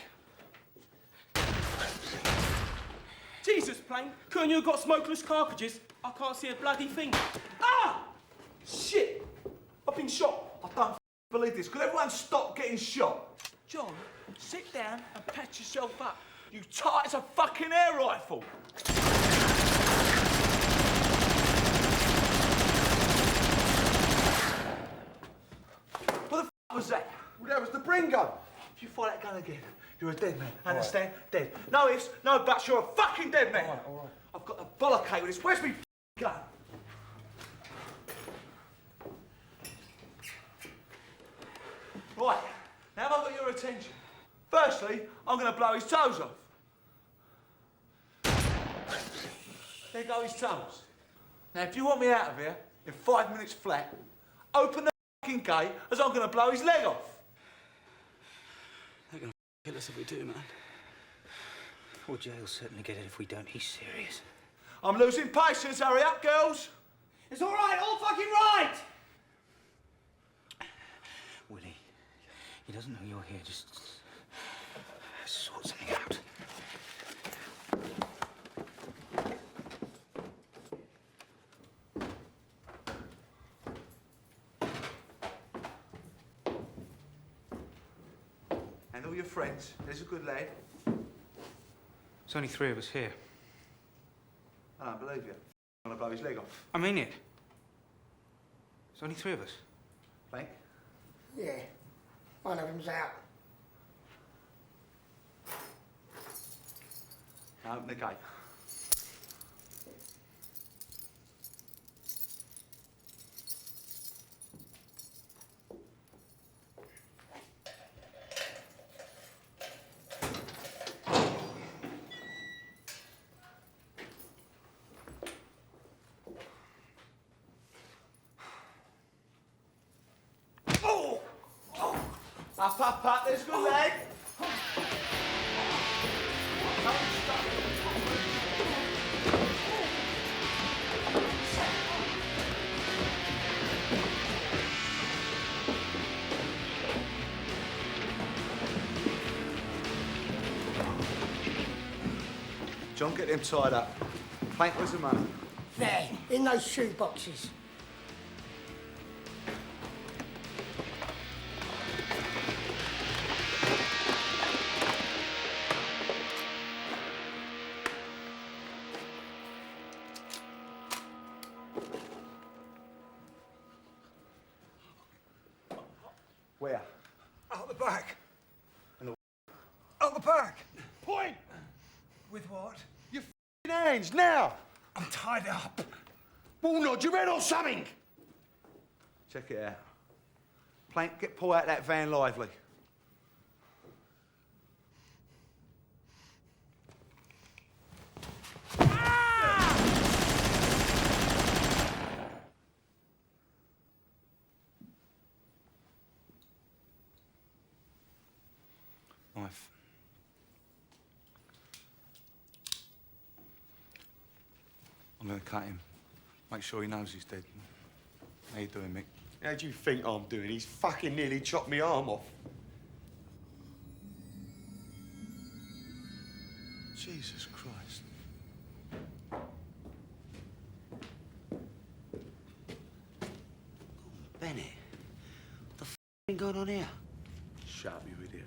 Jesus, Plank. Couldn't you have got smokeless cartridges? I can't see a bloody thing. Ah! Shit. I've been shot. I don't believe this. Could everyone stop getting shot? John, sit down and patch yourself up. You tight as a fucking air rifle. What the f was that? Well, that was the bring gun. If you fire that gun again, you're a dead man. Understand? Dead. No ifs, no buts. You're a fucking dead man. All right. I've got the bollockade with this. Where's me gun? Right. Now have I got your attention? Firstly, I'm going to blow his toes off. There go his toes. Now, if you want me out of here in 5 minutes flat, Open the fucking gate, as I'm going to blow his leg off. They're going to kill us if we do, man. Well, jail'll certainly get it if we don't. He's serious. I'm losing patience. Hurry up, girls. It's all right, all fucking right! Willie, he doesn't know you're here. Just sort something out. And all your friends. There's a good lad. There's only 3 of us here. I don't believe you. I'm going to blow his leg off. I mean it. There's only 3 of us. Plank? Yeah, one of them's out. Now open the gate. Up, there's a good leg. John, get them tied up. Plank, where's the money? There, in those shoe boxes. Where? Out the back. And the... Out the back. Point! With what? Your hands, now! I'm tied up. Well, nod your head or something! Check it out. Plank, pull out that van lively. Knife. I'm going to cut him. Make sure he knows he's dead. How you doing, Mick? How do you think I'm doing? He's fucking nearly chopped me arm off. Jesus Christ. Bennett, what the f been going on here? Shut up, you idiot.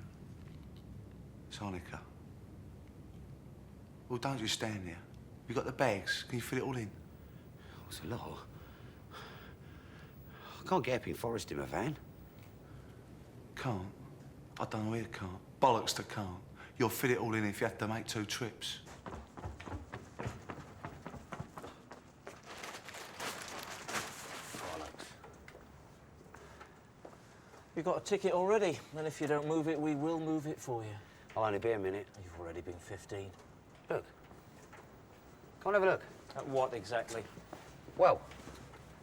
It's Hanukkah. Well, don't just stand there. You got the bags. Can you fit it all in? It's a lot. I can't get up in Forest in my van. Can't? I don't know where you can't. Bollocks to can't. You'll fit it all in if you have to make 2 trips. You've got a ticket already, and if you don't move it, we will move it for you. I'll only be a minute. You've already been 15. Look. Come on, have a look. At what exactly? Well,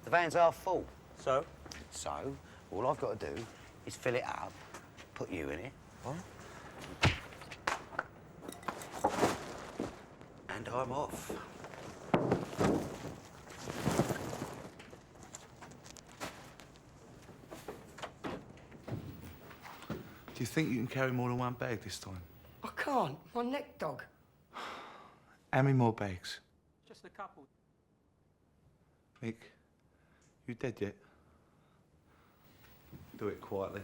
the van's half full. So? So, all I've got to do is fill it up, put you in it. What? And I'm off. Do you think you can carry more than 1 bag this time? I can't. My neck dog. How many more bags? Just a couple. Mick, you dead yet? Do it quietly.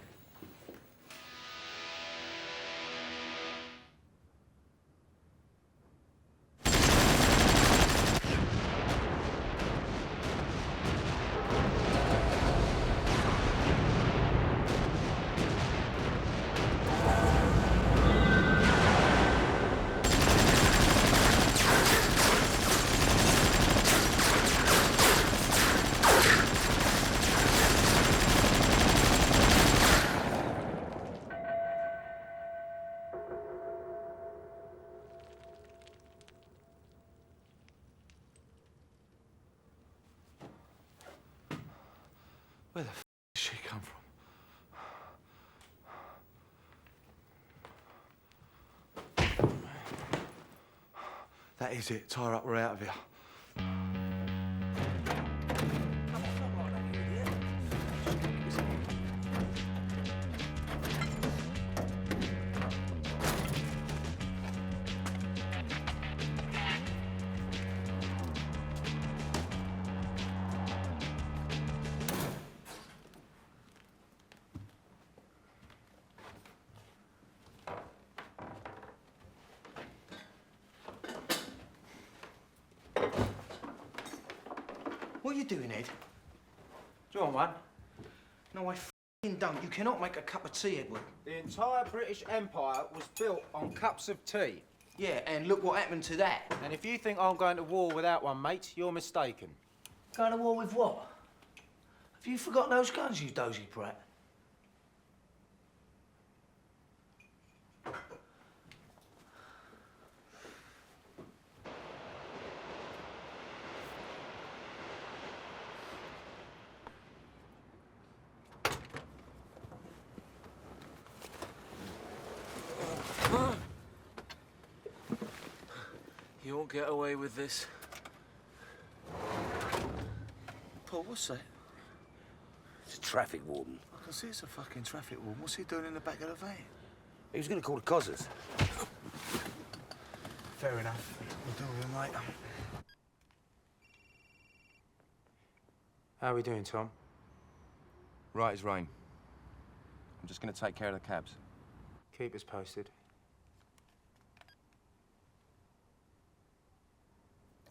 Where the f That is it. Tie her up, we're out of here. What are you doing, Ed? Do you want one? No, I f***ing don't. You cannot make a cup of tea, Edward. The entire British Empire was built on cups of tea. Yeah, and look what happened to that. And if you think I'm going to war without one, mate, you're mistaken. Going to war with what? Have you forgotten those guns, you dozy brat? You won't get away with this. Paul, what's that? It's a traffic warden. I can see it's a fucking traffic warden. What's he doing in the back of the van? He was going to call the cozzers. Fair enough. We'll deal with him later. How are we doing, Tom? Right as rain. I'm just going to take care of the cabs. Keep us posted.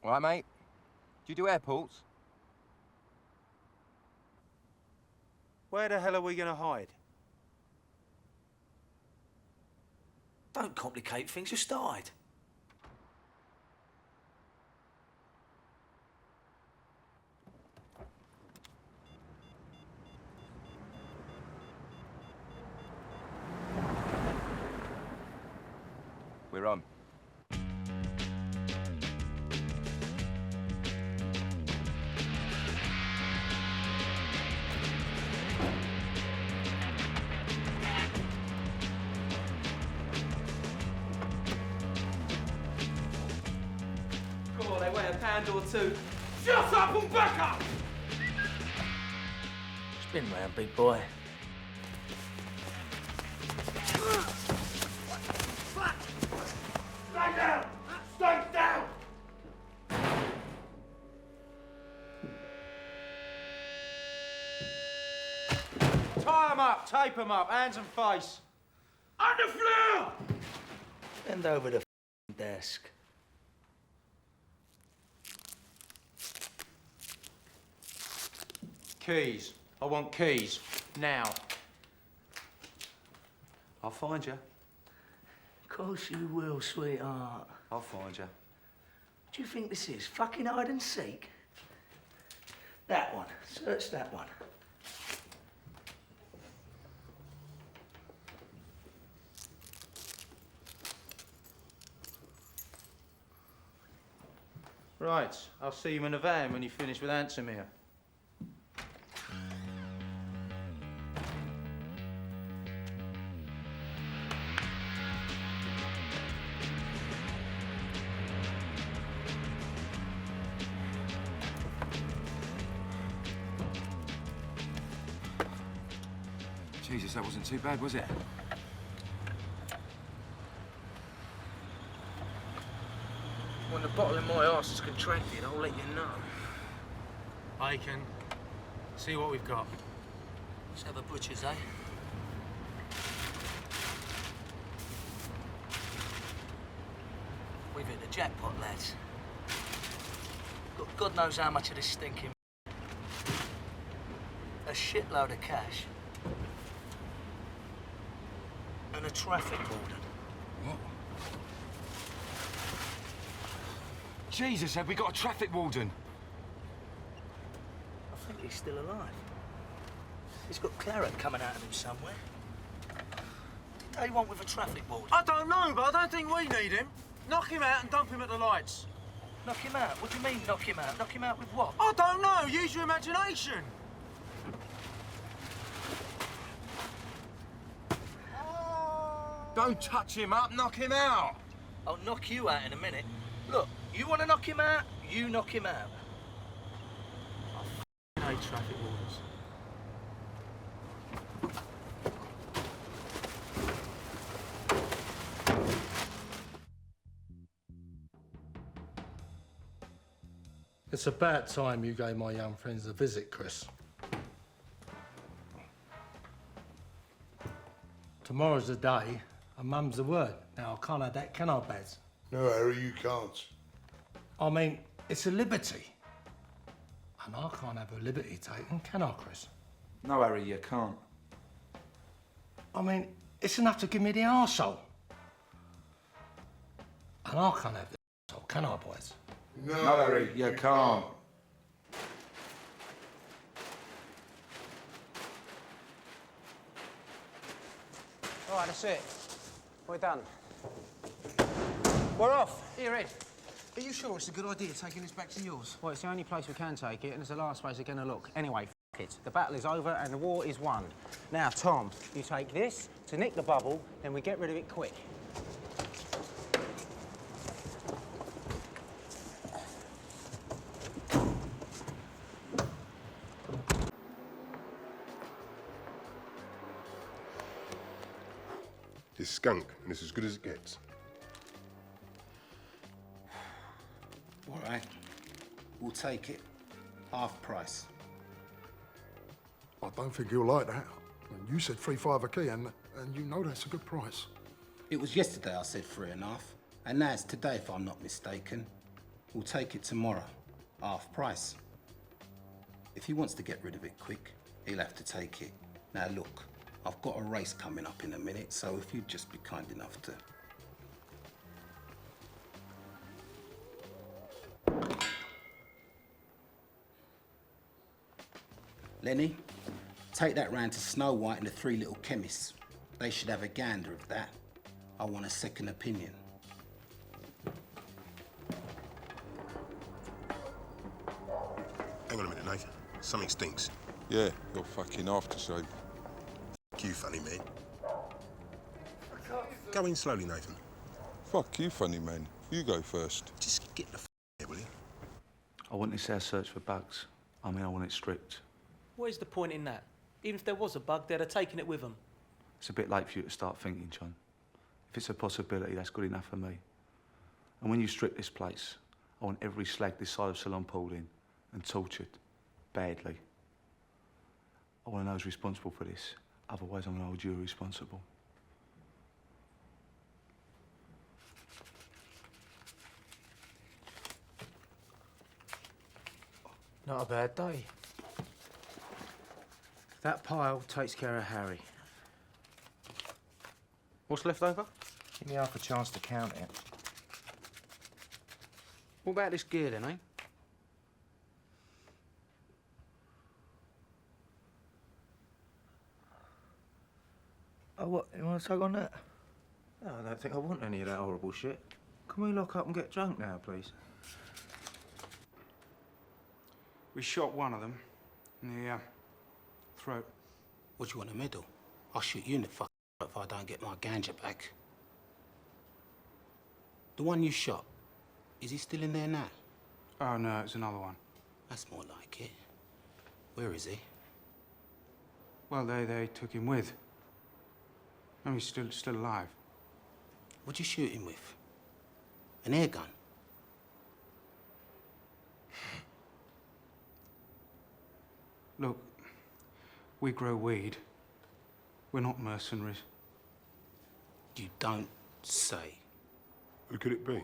All right, mate? Do you do airports? Where the hell are we going to hide? Don't complicate things, just hide. We're on. Come on, they weigh a pound or two. Shut up and back up! Spin round, big boy. Stay down! Stay down! Tie 'em up, tape 'em up, hands and face. On the floor! Bend over the desk. Keys. I want keys. Now. I'll find you. Of course you will, sweetheart. I'll find you. What do you think this is? Fucking hide and seek? That one. Search that one. Right. I'll see you in the van when you finish with Ansomir. Jesus, that wasn't too bad, was it? When the bottle in my arse is contracted, I'll let you know. Bacon. See what we've got. Let's have a butcher's, eh? We've hit the jackpot, lads. God knows how much of this stinking... A shitload of cash. And a traffic warden. What? Jesus, have we got a traffic warden? I think he's still alive. He's got claret coming out of him somewhere. What did they want with a traffic warden? I don't know, but I don't think we need him. Knock him out and dump him at the lights. Knock him out? What do you mean, knock him out? Knock him out with what? I don't know. Use your imagination. Don't touch him up, knock him out. I'll knock you out in a minute. Look, you want to knock him out, you knock him out. I hate traffic wardens. It's about time you gave my young friends a visit, Chris. Tomorrow's the day, and Mum's the word. Now, I can't have that, can I, Baz? No, Harry, you can't. I mean, it's a liberty. And I can't have a liberty taken, can I, Chris? No, Harry, you can't. I mean, it's enough to give me the arsehole. And I can't have the arsehole, can I, boys? No, Harry, you can't. All right, that's it. We're done. We're off. Here, Ed. Are you sure it's a good idea taking this back to yours? Well, it's the only place we can take it, and it's the last place we're going to look. Anyway, f it. The battle is over, and the war is won. Now, Tom, you take this to nick the bubble, then we get rid of it quick. This skunk, and it's as good as it gets. All right, we'll take it. Half price. I don't think he'll like that. And you said 3.5 a key, and you know that's a good price. It was yesterday I said 3.5, and now it's today if I'm not mistaken. We'll take it tomorrow. Half price. If he wants to get rid of it quick, he'll have to take it. Now look, I've got a race coming up in a minute, so if you'd just be kind enough to... Lenny, take that round to Snow White and the Three Little Chemists. They should have a gander of that. I want a second opinion. Hang on a minute, Nathan. Something stinks. Yeah, your fucking aftershave. Fuck you, funny man. Go in slowly, Nathan. Fuck you, funny man. You go first. Just get the here, will you? I want this house search for bugs. I mean, I want it stripped. What is the point in that? Even if there was a bug, they'd have taken it with them. It's a bit late for you to start thinking, John. If it's a possibility, that's good enough for me. And when you strip this place, I want every slag this side of Ceylon pulled in and tortured, badly. I want to know who's responsible for this. Otherwise, I'm going to hold you responsible. Not a bad day. That pile takes care of Harry. What's left over? Give me half a chance to count it. What about this gear then, eh? Oh, what? You want to tug on that? No, I don't think I want any of that horrible shit. Can we lock up and get drunk now, please? We shot one of them in the throat. What, do you want a medal? I'll shoot you in the fuck if I don't get my ganja back. The one you shot, is he still in there now? Oh, no, it's another one. That's more like it. Where is he? Well, they took him with. No, he's still alive. What'd you shoot him with? An air gun? Look, we grow weed. We're not mercenaries. You don't say. Who could it be?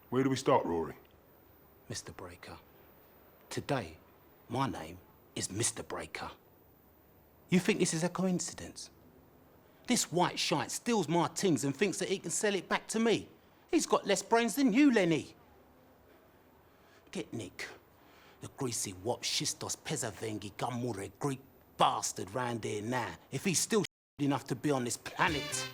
Where do we start, Rory? Mr. Breaker. Today, my name is Mr. Breaker. You think this is a coincidence? This white shite steals my things and thinks that he can sell it back to me. He's got less brains than you, Lenny. Get Nick. The greasy wop Shistos Pezavengi Gummure Greek bastard round here now, if he's still enough to be on this planet.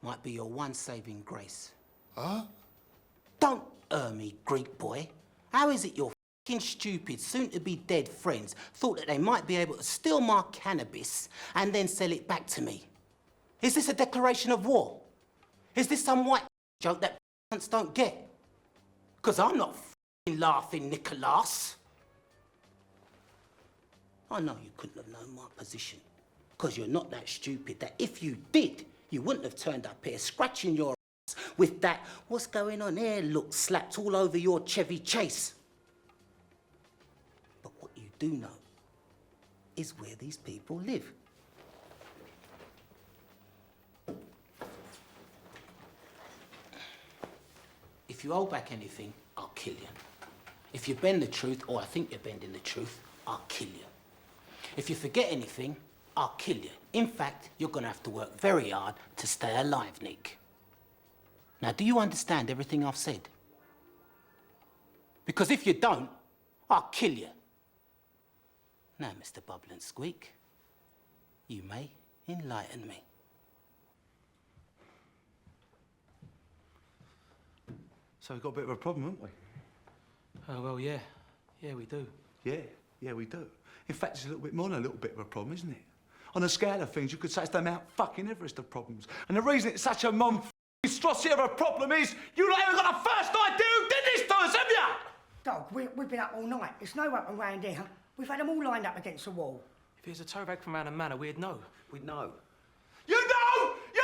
might be your one saving grace. Huh? Don't me, Greek boy. How is it your f***ing stupid, soon-to-be dead friends thought that they might be able to steal my cannabis and then sell it back to me? Is this a declaration of war? Is this some white joke that cunts don't get? 'Cause I'm not f***ing laughing, Nicholas. I know you couldn't have known my position, 'cause you're not that stupid that if you did, you wouldn't have turned up here scratching your ass with that "what's going on here" look slapped all over your Chevy Chase. But what you do know is where these people live. If you hold back anything, I'll kill you. If you bend the truth, or I think you're bending the truth, I'll kill you. If you forget anything, I'll kill you. In fact, you're gonna have to work very hard to stay alive, Nick. Now, do you understand everything I've said? Because if you don't, I'll kill you. Now, Mr. Bubble and Squeak, you may enlighten me. So we've got a bit of a problem, haven't we? Oh, well, yeah. Yeah, we do. Yeah, we do. In fact, it's a little bit more than a little bit of a problem, isn't it? On a scale of things, you could say it's the Mount fucking Everest of problems. And the reason it's such a monstrosity of a problem is you lot haven't got the first idea who did this to us, have you? Dog, we've been up all night. There's no weapon round here. We've had them all lined up against the wall. If it was a tow bag from around a manor, we'd know. We'd know. You know! You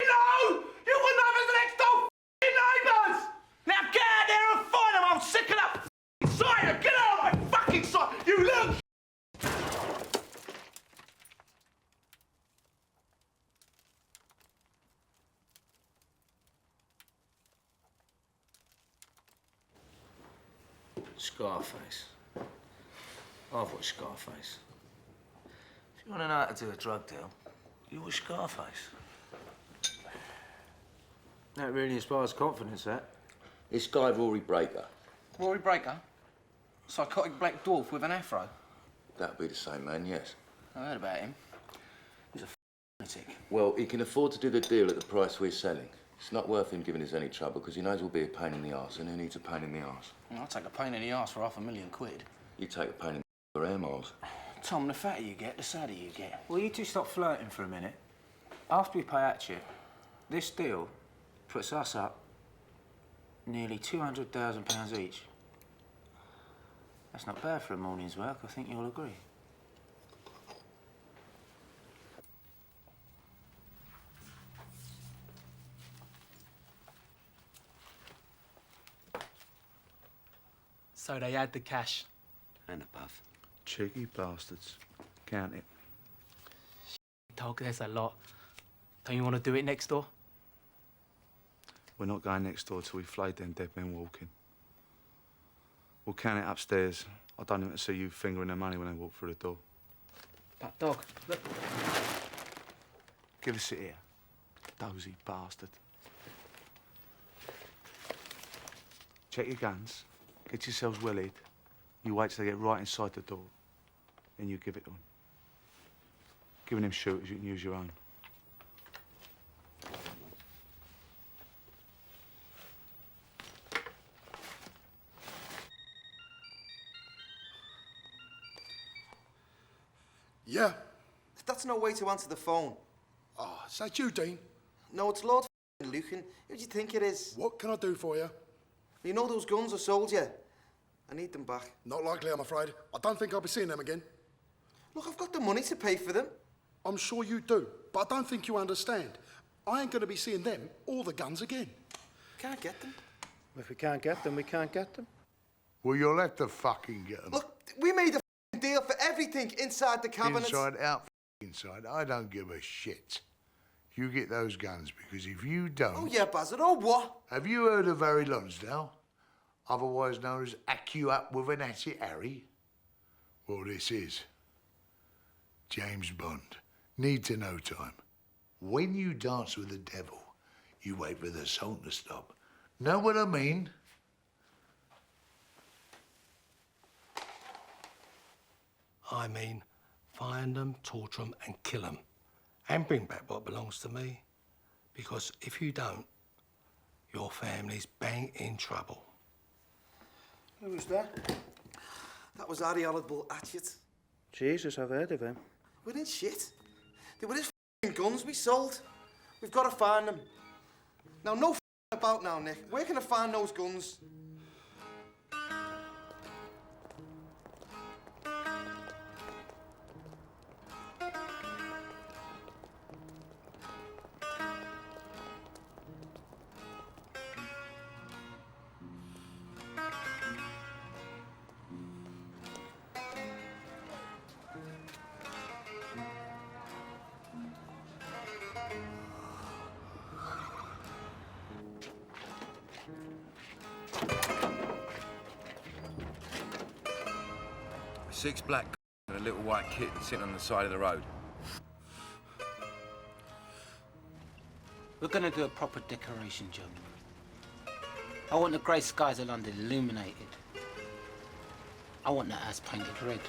know! You wouldn't have us next door neighbours! Now get out there and find them! I'm sick of that sight! Get out of my fucking sight! You little Scarface. I've watched Scarface. If you want to know how to do a drug deal, you watch Scarface. That really inspires confidence, that. This guy, Rory Breaker. Rory Breaker? Psychotic black dwarf with an afro. That'd be the same man, yes. I heard about him. He's a lunatic. Well, he can afford to do the deal at the price we're selling. It's not worth him giving us any trouble because he knows we'll be a pain in the arse, and who needs a pain in the arse? I'll take a pain in the arse for £500,000. You take a pain in the for air miles. Tom, the fatter you get, the sadder you get. Will you two stop flirting for a minute? After we pay Hatchet, this deal puts us up nearly £200,000 each. That's not bad for a morning's work, I think you'll agree. So they had the cash. And a puff. cheeky bastards. Count it. Dog, there's a lot. Don't you want to do it next door? We're not going next door till we've flayed them dead men walking. We'll count it upstairs. I don't even see you fingering their money when they walk through the door. But, dog, look. Give us it here. Dozy bastard. Check your guns. Get yourselves well-hid. You wait till they get right inside the door. Then you give it to them. Giving them shooters, you can use your own. Yeah. That's no way to answer the phone. Oh, is that you, Dean? No, it's Lord Lucan. Who do you think it is? What can I do for you? You know those guns I sold you? I need them back. Not likely, I'm afraid. I don't think I'll be seeing them again. Look, I've got the money to pay for them. I'm sure you do, but I don't think you understand. I ain't going to be seeing them or the guns again. Can't get them. If we can't get them, we can't get them. Well, you'll have to fucking get them. Look, we made a deal for everything inside the cabinet. Inside, out, inside. I don't give a shit. You get those guns, because if you don't... Oh, yeah, Basil. Oh, what? Have you heard of Harry Lonsdale? Otherwise known as Hack You Up with an Hatchet Harry? Well, this is James Bond. Need to know time. When you dance with the devil, you wait for the song to stop. Know what I mean? I mean, find them, torture them, and kill them. And bring back what belongs to me. Because if you don't, your family's bang in trouble. Who was that? That was Harry Holloway Hatchet. Jesus, I've heard of him. We didn't shit. They were his guns we sold. We've got to find them. Now, no about now, Nick. Where can I find those guns? Six black and a little white kitten sitting on the side of the road. We're gonna do a proper decoration job. I want the grey skies of London illuminated. I want that house painted red.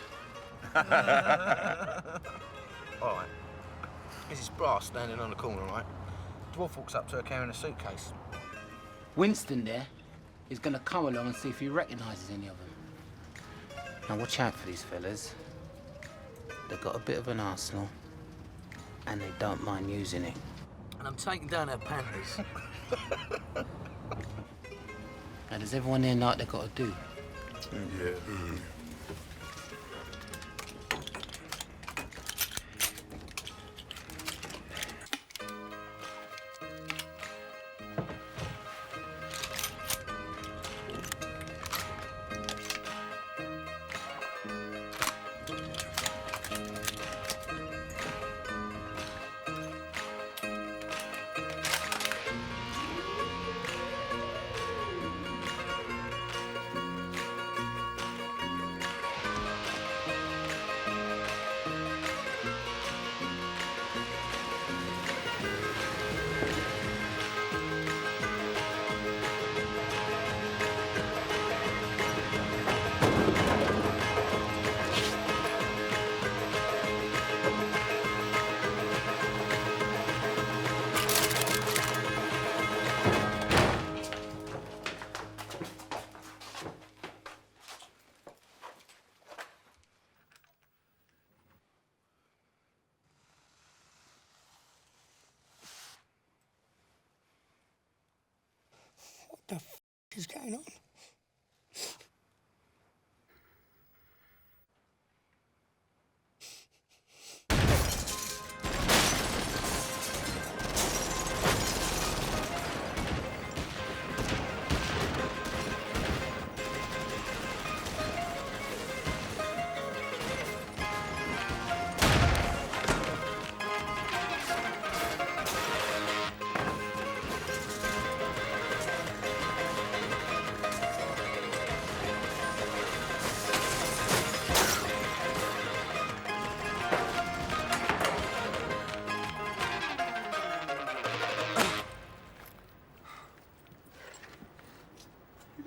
All right. This is Brass standing on the corner, right? Dwarf walks up to her carrying a suitcase. Winston there is gonna come along and see if he recognises any of them. Now watch out for these fellas. They've got a bit of an arsenal and they don't mind using it. And I'm taking down her panties. Now does everyone there know what they've got to do? Yeah. What the is going on?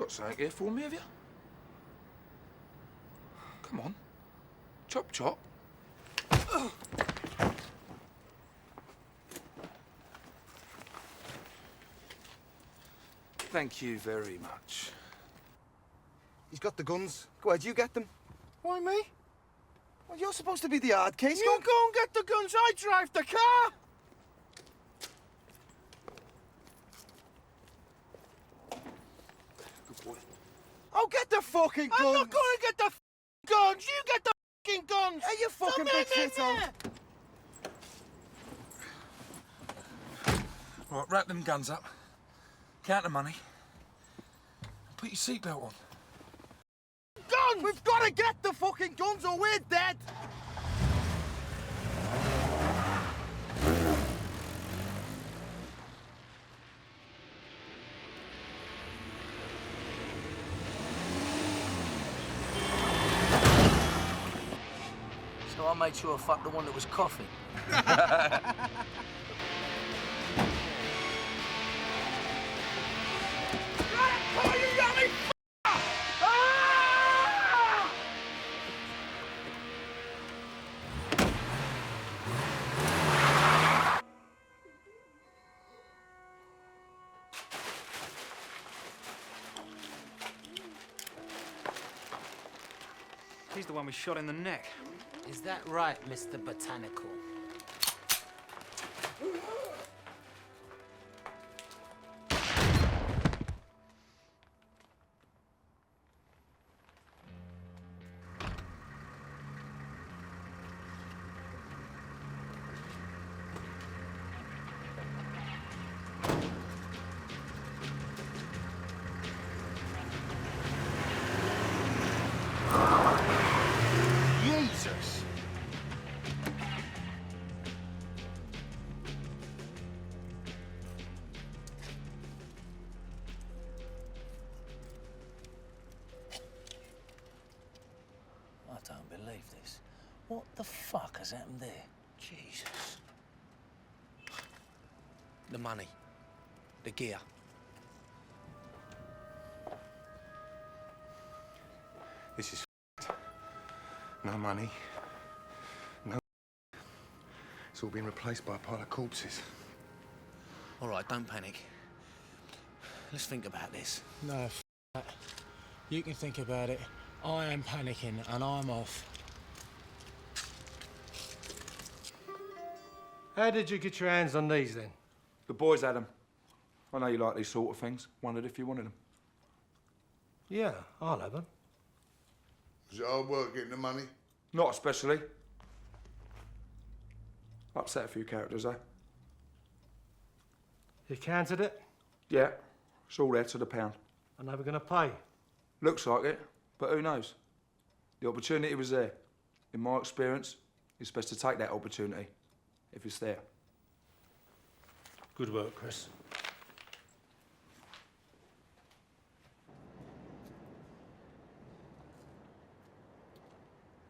Something here for me, have you? Come on. Chop, chop. Thank you very much. He's got the guns. Go ahead, you get them. Why me? Well, you're supposed to be the hard case. You go and get the guns. I drive the car. Oh, get the fucking guns! I'm not going to get the guns. You get the fucking guns. Hey, you fucking big shithole! Right, wrap them guns up. Count the money. Put your seatbelt on. Guns! We've got to get the fucking guns or we're dead! So I made sure I fucked the one that was coughing. She's the one we shot in the neck. Is that right, Mr. Botanical? Jesus! I don't believe this. What the fuck has happened there? Jesus. The money. The gear. This is no money. No. It's all been replaced by a pile of corpses. All right, don't panic. Let's think about this. No, that. You can think about it. I am panicking and I'm off. How did you get your hands on these then? The boys had them. I know you like these sort of things. Wondered if you wanted them. Yeah, I'll have them. Was it hard work getting the money? Not especially. Upset a few characters, eh? You counted it? Yeah, it's all there to the pound. I'm never going to pay. Looks like it, but who knows? The opportunity was there. In my experience, it's best to take that opportunity, if it's there. Good work, Chris.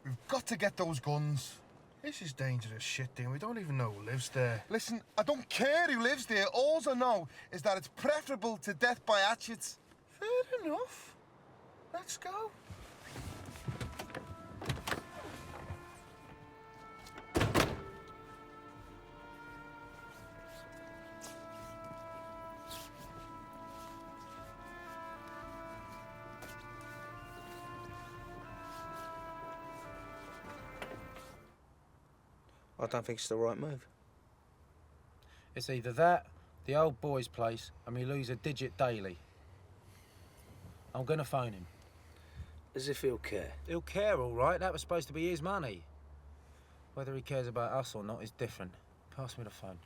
We've got to get those guns. This is dangerous shit, Dean. We don't even know who lives there. Listen, I don't care who lives there. All I know is that it's preferable to death by hatchets. Fair enough. Let's go. I don't think it's the right move. It's either that, the old boy's place, and we lose a digit daily. I'm gonna phone him. As if he'll care. He'll care, all right. That was supposed to be his money. Whether he cares about us or not is different. Pass me the phone.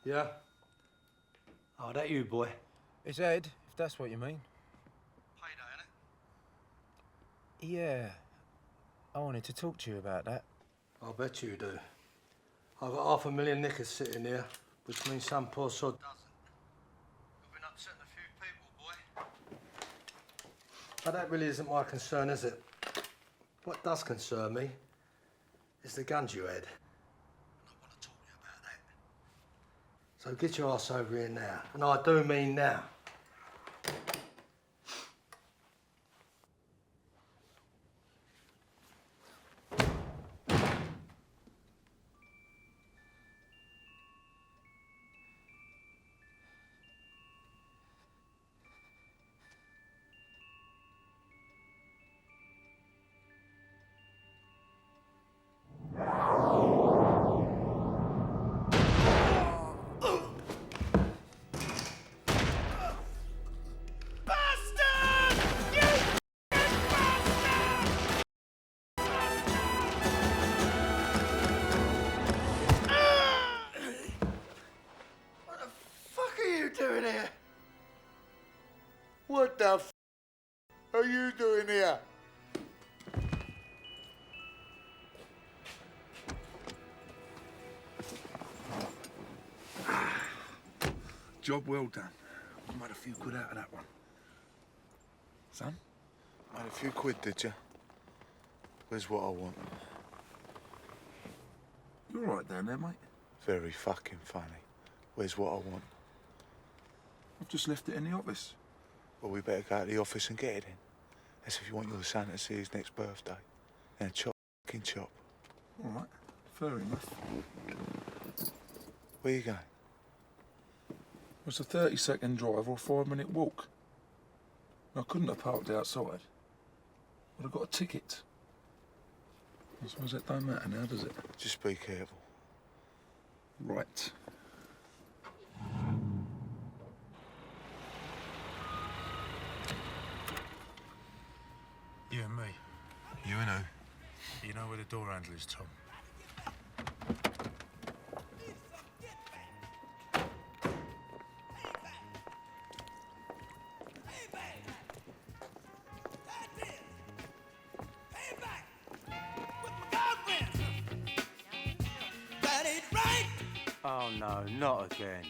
Yeah? Oh, that you, boy? It's Ed, if that's what you mean. Yeah. I wanted to talk to you about that. I bet you do. I've got 500,000 knickers sitting here, which means some poor sod doesn't. You've been upsetting a few people, boy. But that really isn't my concern, is it? What does concern me is the guns you had. So get your ass over here now. And I do mean now. What the f are you doing here? Job well done. Made a few quid out of that one. Son? Made a few quid, did you? Where's what I want? You all right down there, mate? Very fucking funny. Where's what I want? I've just left it in the office. Well, we better go to the office and get it in. That's if you want your son to see his next birthday. And chop, fucking chop. All right, fair enough. Where you going? Was a 30-second drive or a 5-minute walk. I couldn't have parked outside. But I got a ticket. I suppose that don't matter now, does it? Just be careful. Right. You and me. You and who? You know where the door handle is, Tom. Oh no, not again.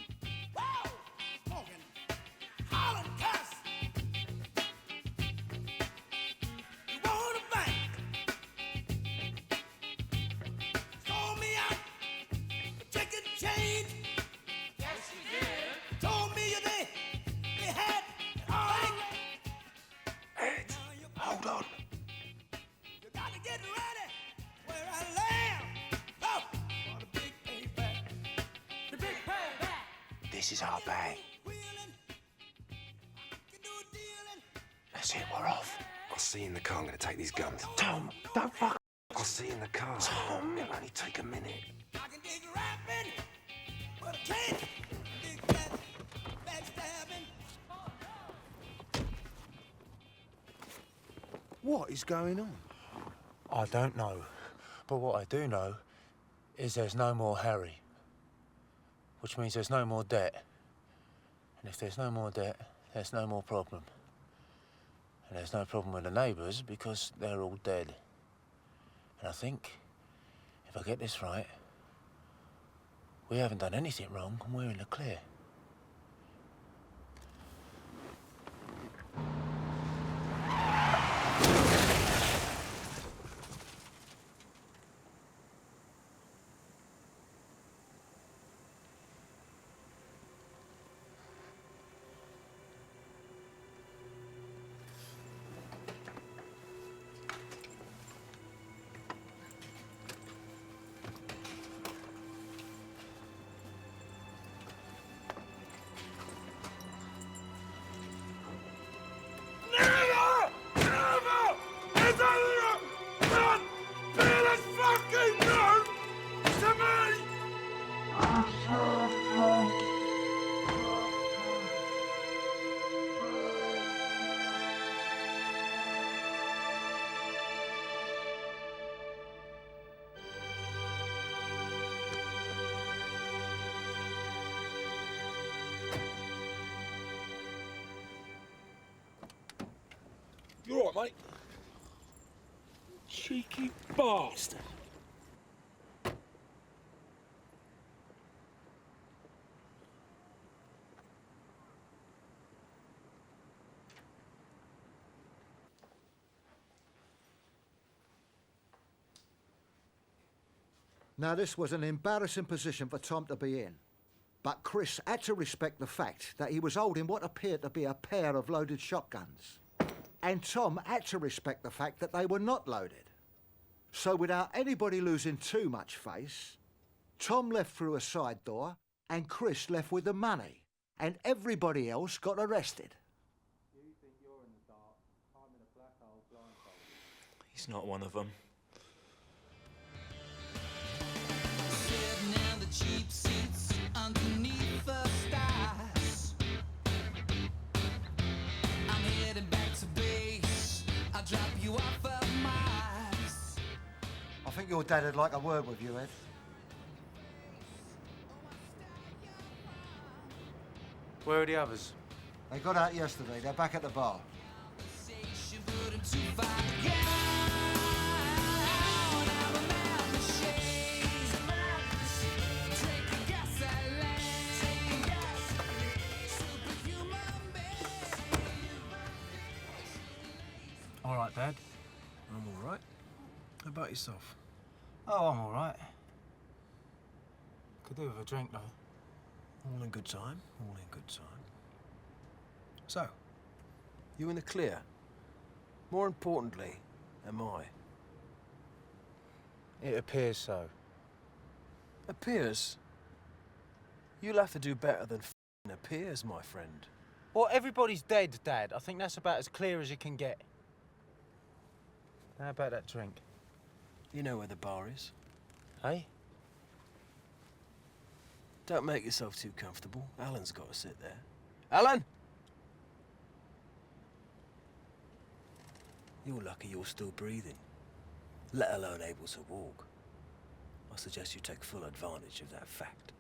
Hold on. This is our bag. That's it, we're off. I'll see you in the car. I'm gonna take these guns. Tom, don't fuck. I'll see you in the car. Tom. It'll only take a minute. What is going on? I don't know. But what I do know is there's no more Harry. Which means there's no more debt. And if there's no more debt, there's no more problem. And there's no problem with the neighbours because they're all dead. And I think, if I get this right, we haven't done anything wrong and we're in the clear. You all right, mate? Cheeky bastard. Now, this was an embarrassing position for Tom to be in. But Chris had to respect the fact that he was holding what appeared to be a pair of loaded shotguns. And Tom had to respect the fact that they were not loaded. So without anybody losing too much face, Tom left through a side door and Chris left with the money. And everybody else got arrested. You think you're in the dark, I'm in a black hole blindfolded. He's not one of them. Sitting in the cheap seats underneath the stars. I'm heading back to base. I'll drop you off of Mars. I think your dad would like a word with you, Ed. Where are the others? They got out yesterday. They're back at the bar. All right, Dad. I'm all right. How about yourself? Oh, I'm all right. Could do with a drink, though. All in good time. All in good time. So, you in the clear? More importantly, am I? It appears so. Appears? You'll have to do better than f***ing appears, my friend. Well, everybody's dead, Dad. I think that's about as clear as you can get. How about that drink? You know where the bar is. Hey? Don't make yourself too comfortable. Alan's got to sit there. Alan! You're lucky you're still breathing, let alone able to walk. I suggest you take full advantage of that fact.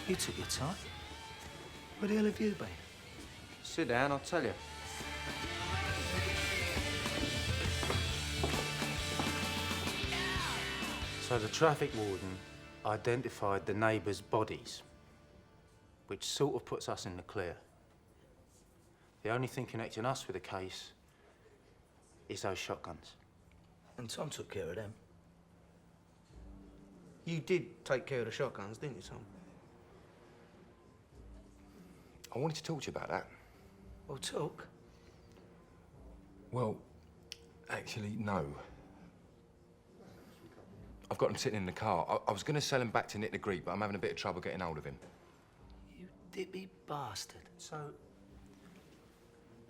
You took your time. Where the hell have you been? Sit down, I'll tell you. So the traffic warden identified the neighbours' bodies, which sort of puts us in the clear. The only thing connecting us with the case is those shotguns. And Tom took care of them. You did take care of the shotguns, didn't you, Tom? I wanted to talk to you about that. Well, talk. Well, actually, no. I've got him sitting in the car. I was going to sell him back to Nick the Greek, but I'm having a bit of trouble getting hold of him. You dippy bastard. So,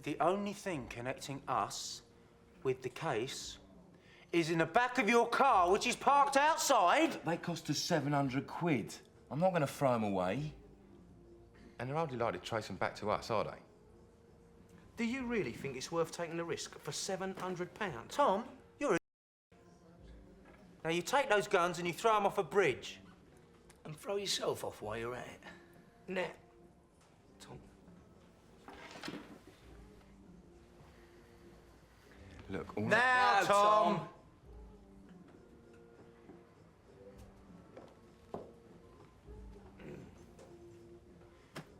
the only thing connecting us with the case is in the back of your car, which is parked outside? They cost us 700 quid. I'm not going to throw them away. And they're hardly likely to trace them back to us, are they? Do you really think it's worth taking the risk for £700? Tom, you're a... Now, you take those guns and you throw them off a bridge. And throw yourself off while you're at it. Net. Tom. Look, all Now, Tom!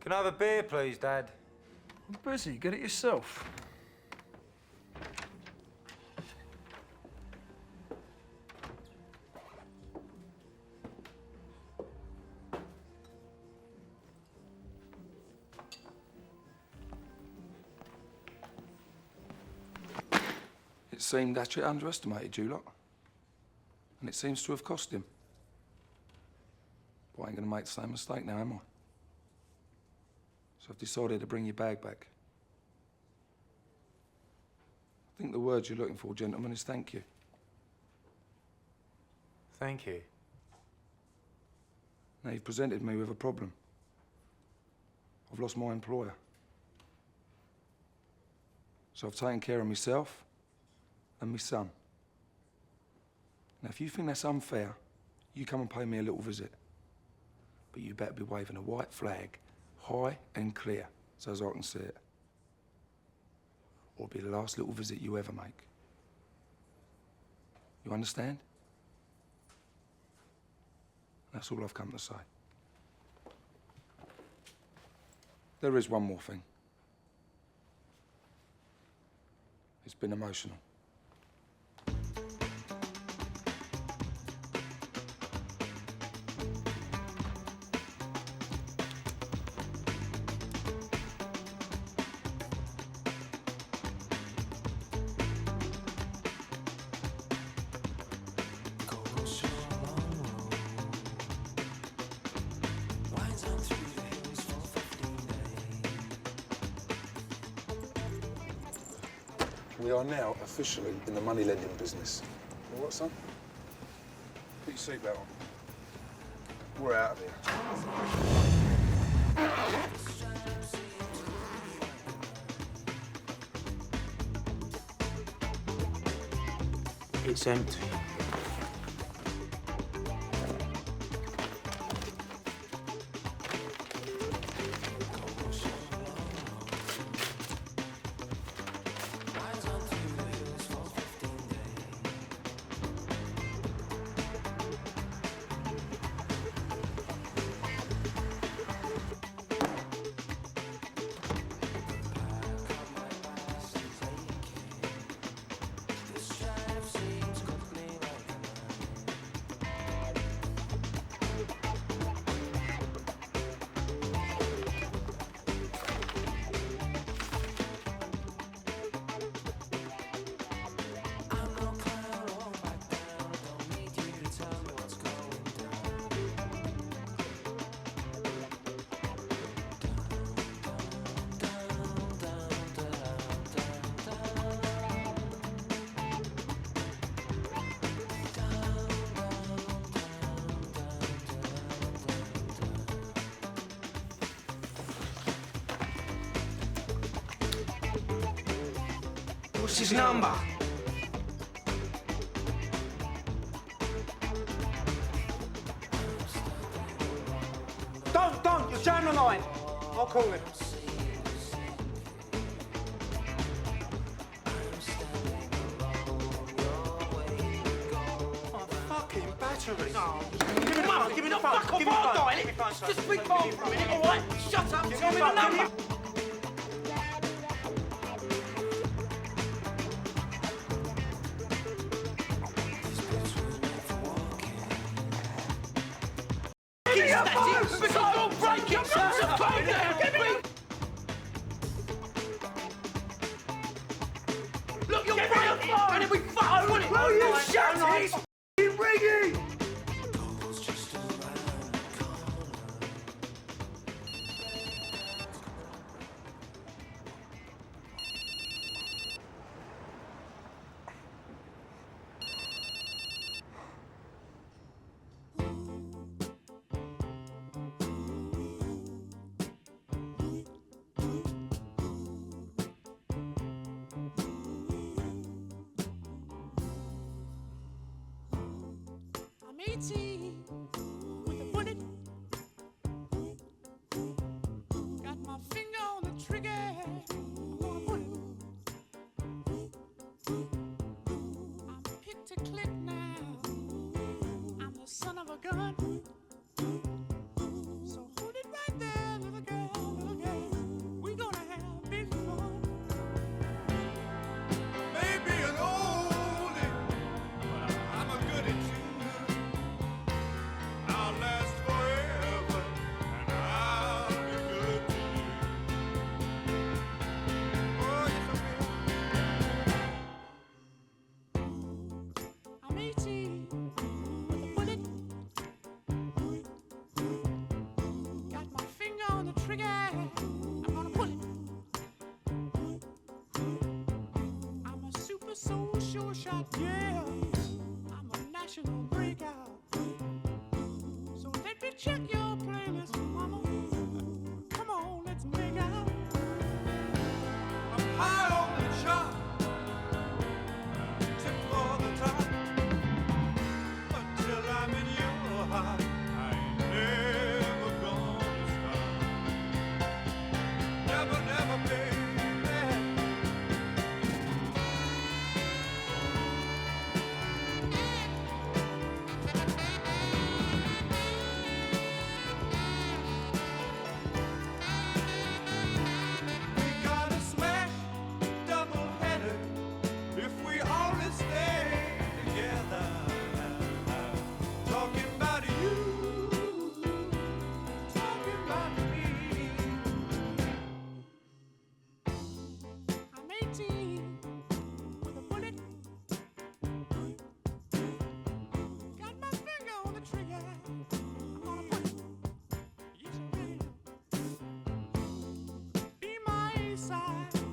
Can I have a beer, please, Dad? I'm busy. Get it yourself. It seemed Hatchet underestimated you lot. And it seems to have cost him. But I ain't gonna make the same mistake now, am I? So I've decided to bring your bag back. I think the word you're looking for, gentlemen, is thank you. Thank you. Now, you've presented me with a problem. I've lost my employer. So I've taken care of myself and my son. Now, if you think that's unfair, you come and pay me a little visit. But you better be waving a white flag, high and clear, so as I can see it. Or it'll be the last little visit you ever make. You understand? That's all I've come to say. There is one more thing. It's been emotional. We are now officially in the money lending business. All right, son? Put your seatbelt on. We're out of here. It's empty. What's his number? Don't! You're jamming the line. I'll call him. Oh, fucking battery. No. Give me the phone. Give me the phone. Dial it. Just speak phone for a minute, all right? Shut up. Tell me the number. Give me your phone! Because I'll break it! Shut the phone down! Give me... Look, you're breaking it! And if we fuck on it... Will you shut it? It's f***ing ringing! I'm 18 with a bullet. Got my finger on the trigger. I'm gonna put it. I'm picked to click now. I'm the son of a gun. So hold it right there, little girl, little girl. We gonna have big fun. Maybe an oldie, but I'm a goodie too. I'll last forever, and I'll be good to you. Oh, yes, I will. I'm 18 with a bullet. Got my finger on the trigger. I'm gonna pull it. I'm a super soul sure shot, yeah. I'm a national breakout. So let me check your playlist, mama. Come on, let's make out. I'm high on the chart, tip for the top. Until I'm in your heart, I ain't never gonna stop. Never, never, baby. We gotta smash double header if we only stay together. Talking about you, talking about me. I'm 18 with a bullet. Got my finger on the trigger. I'm gonna put it. Yes, I will. Be my side.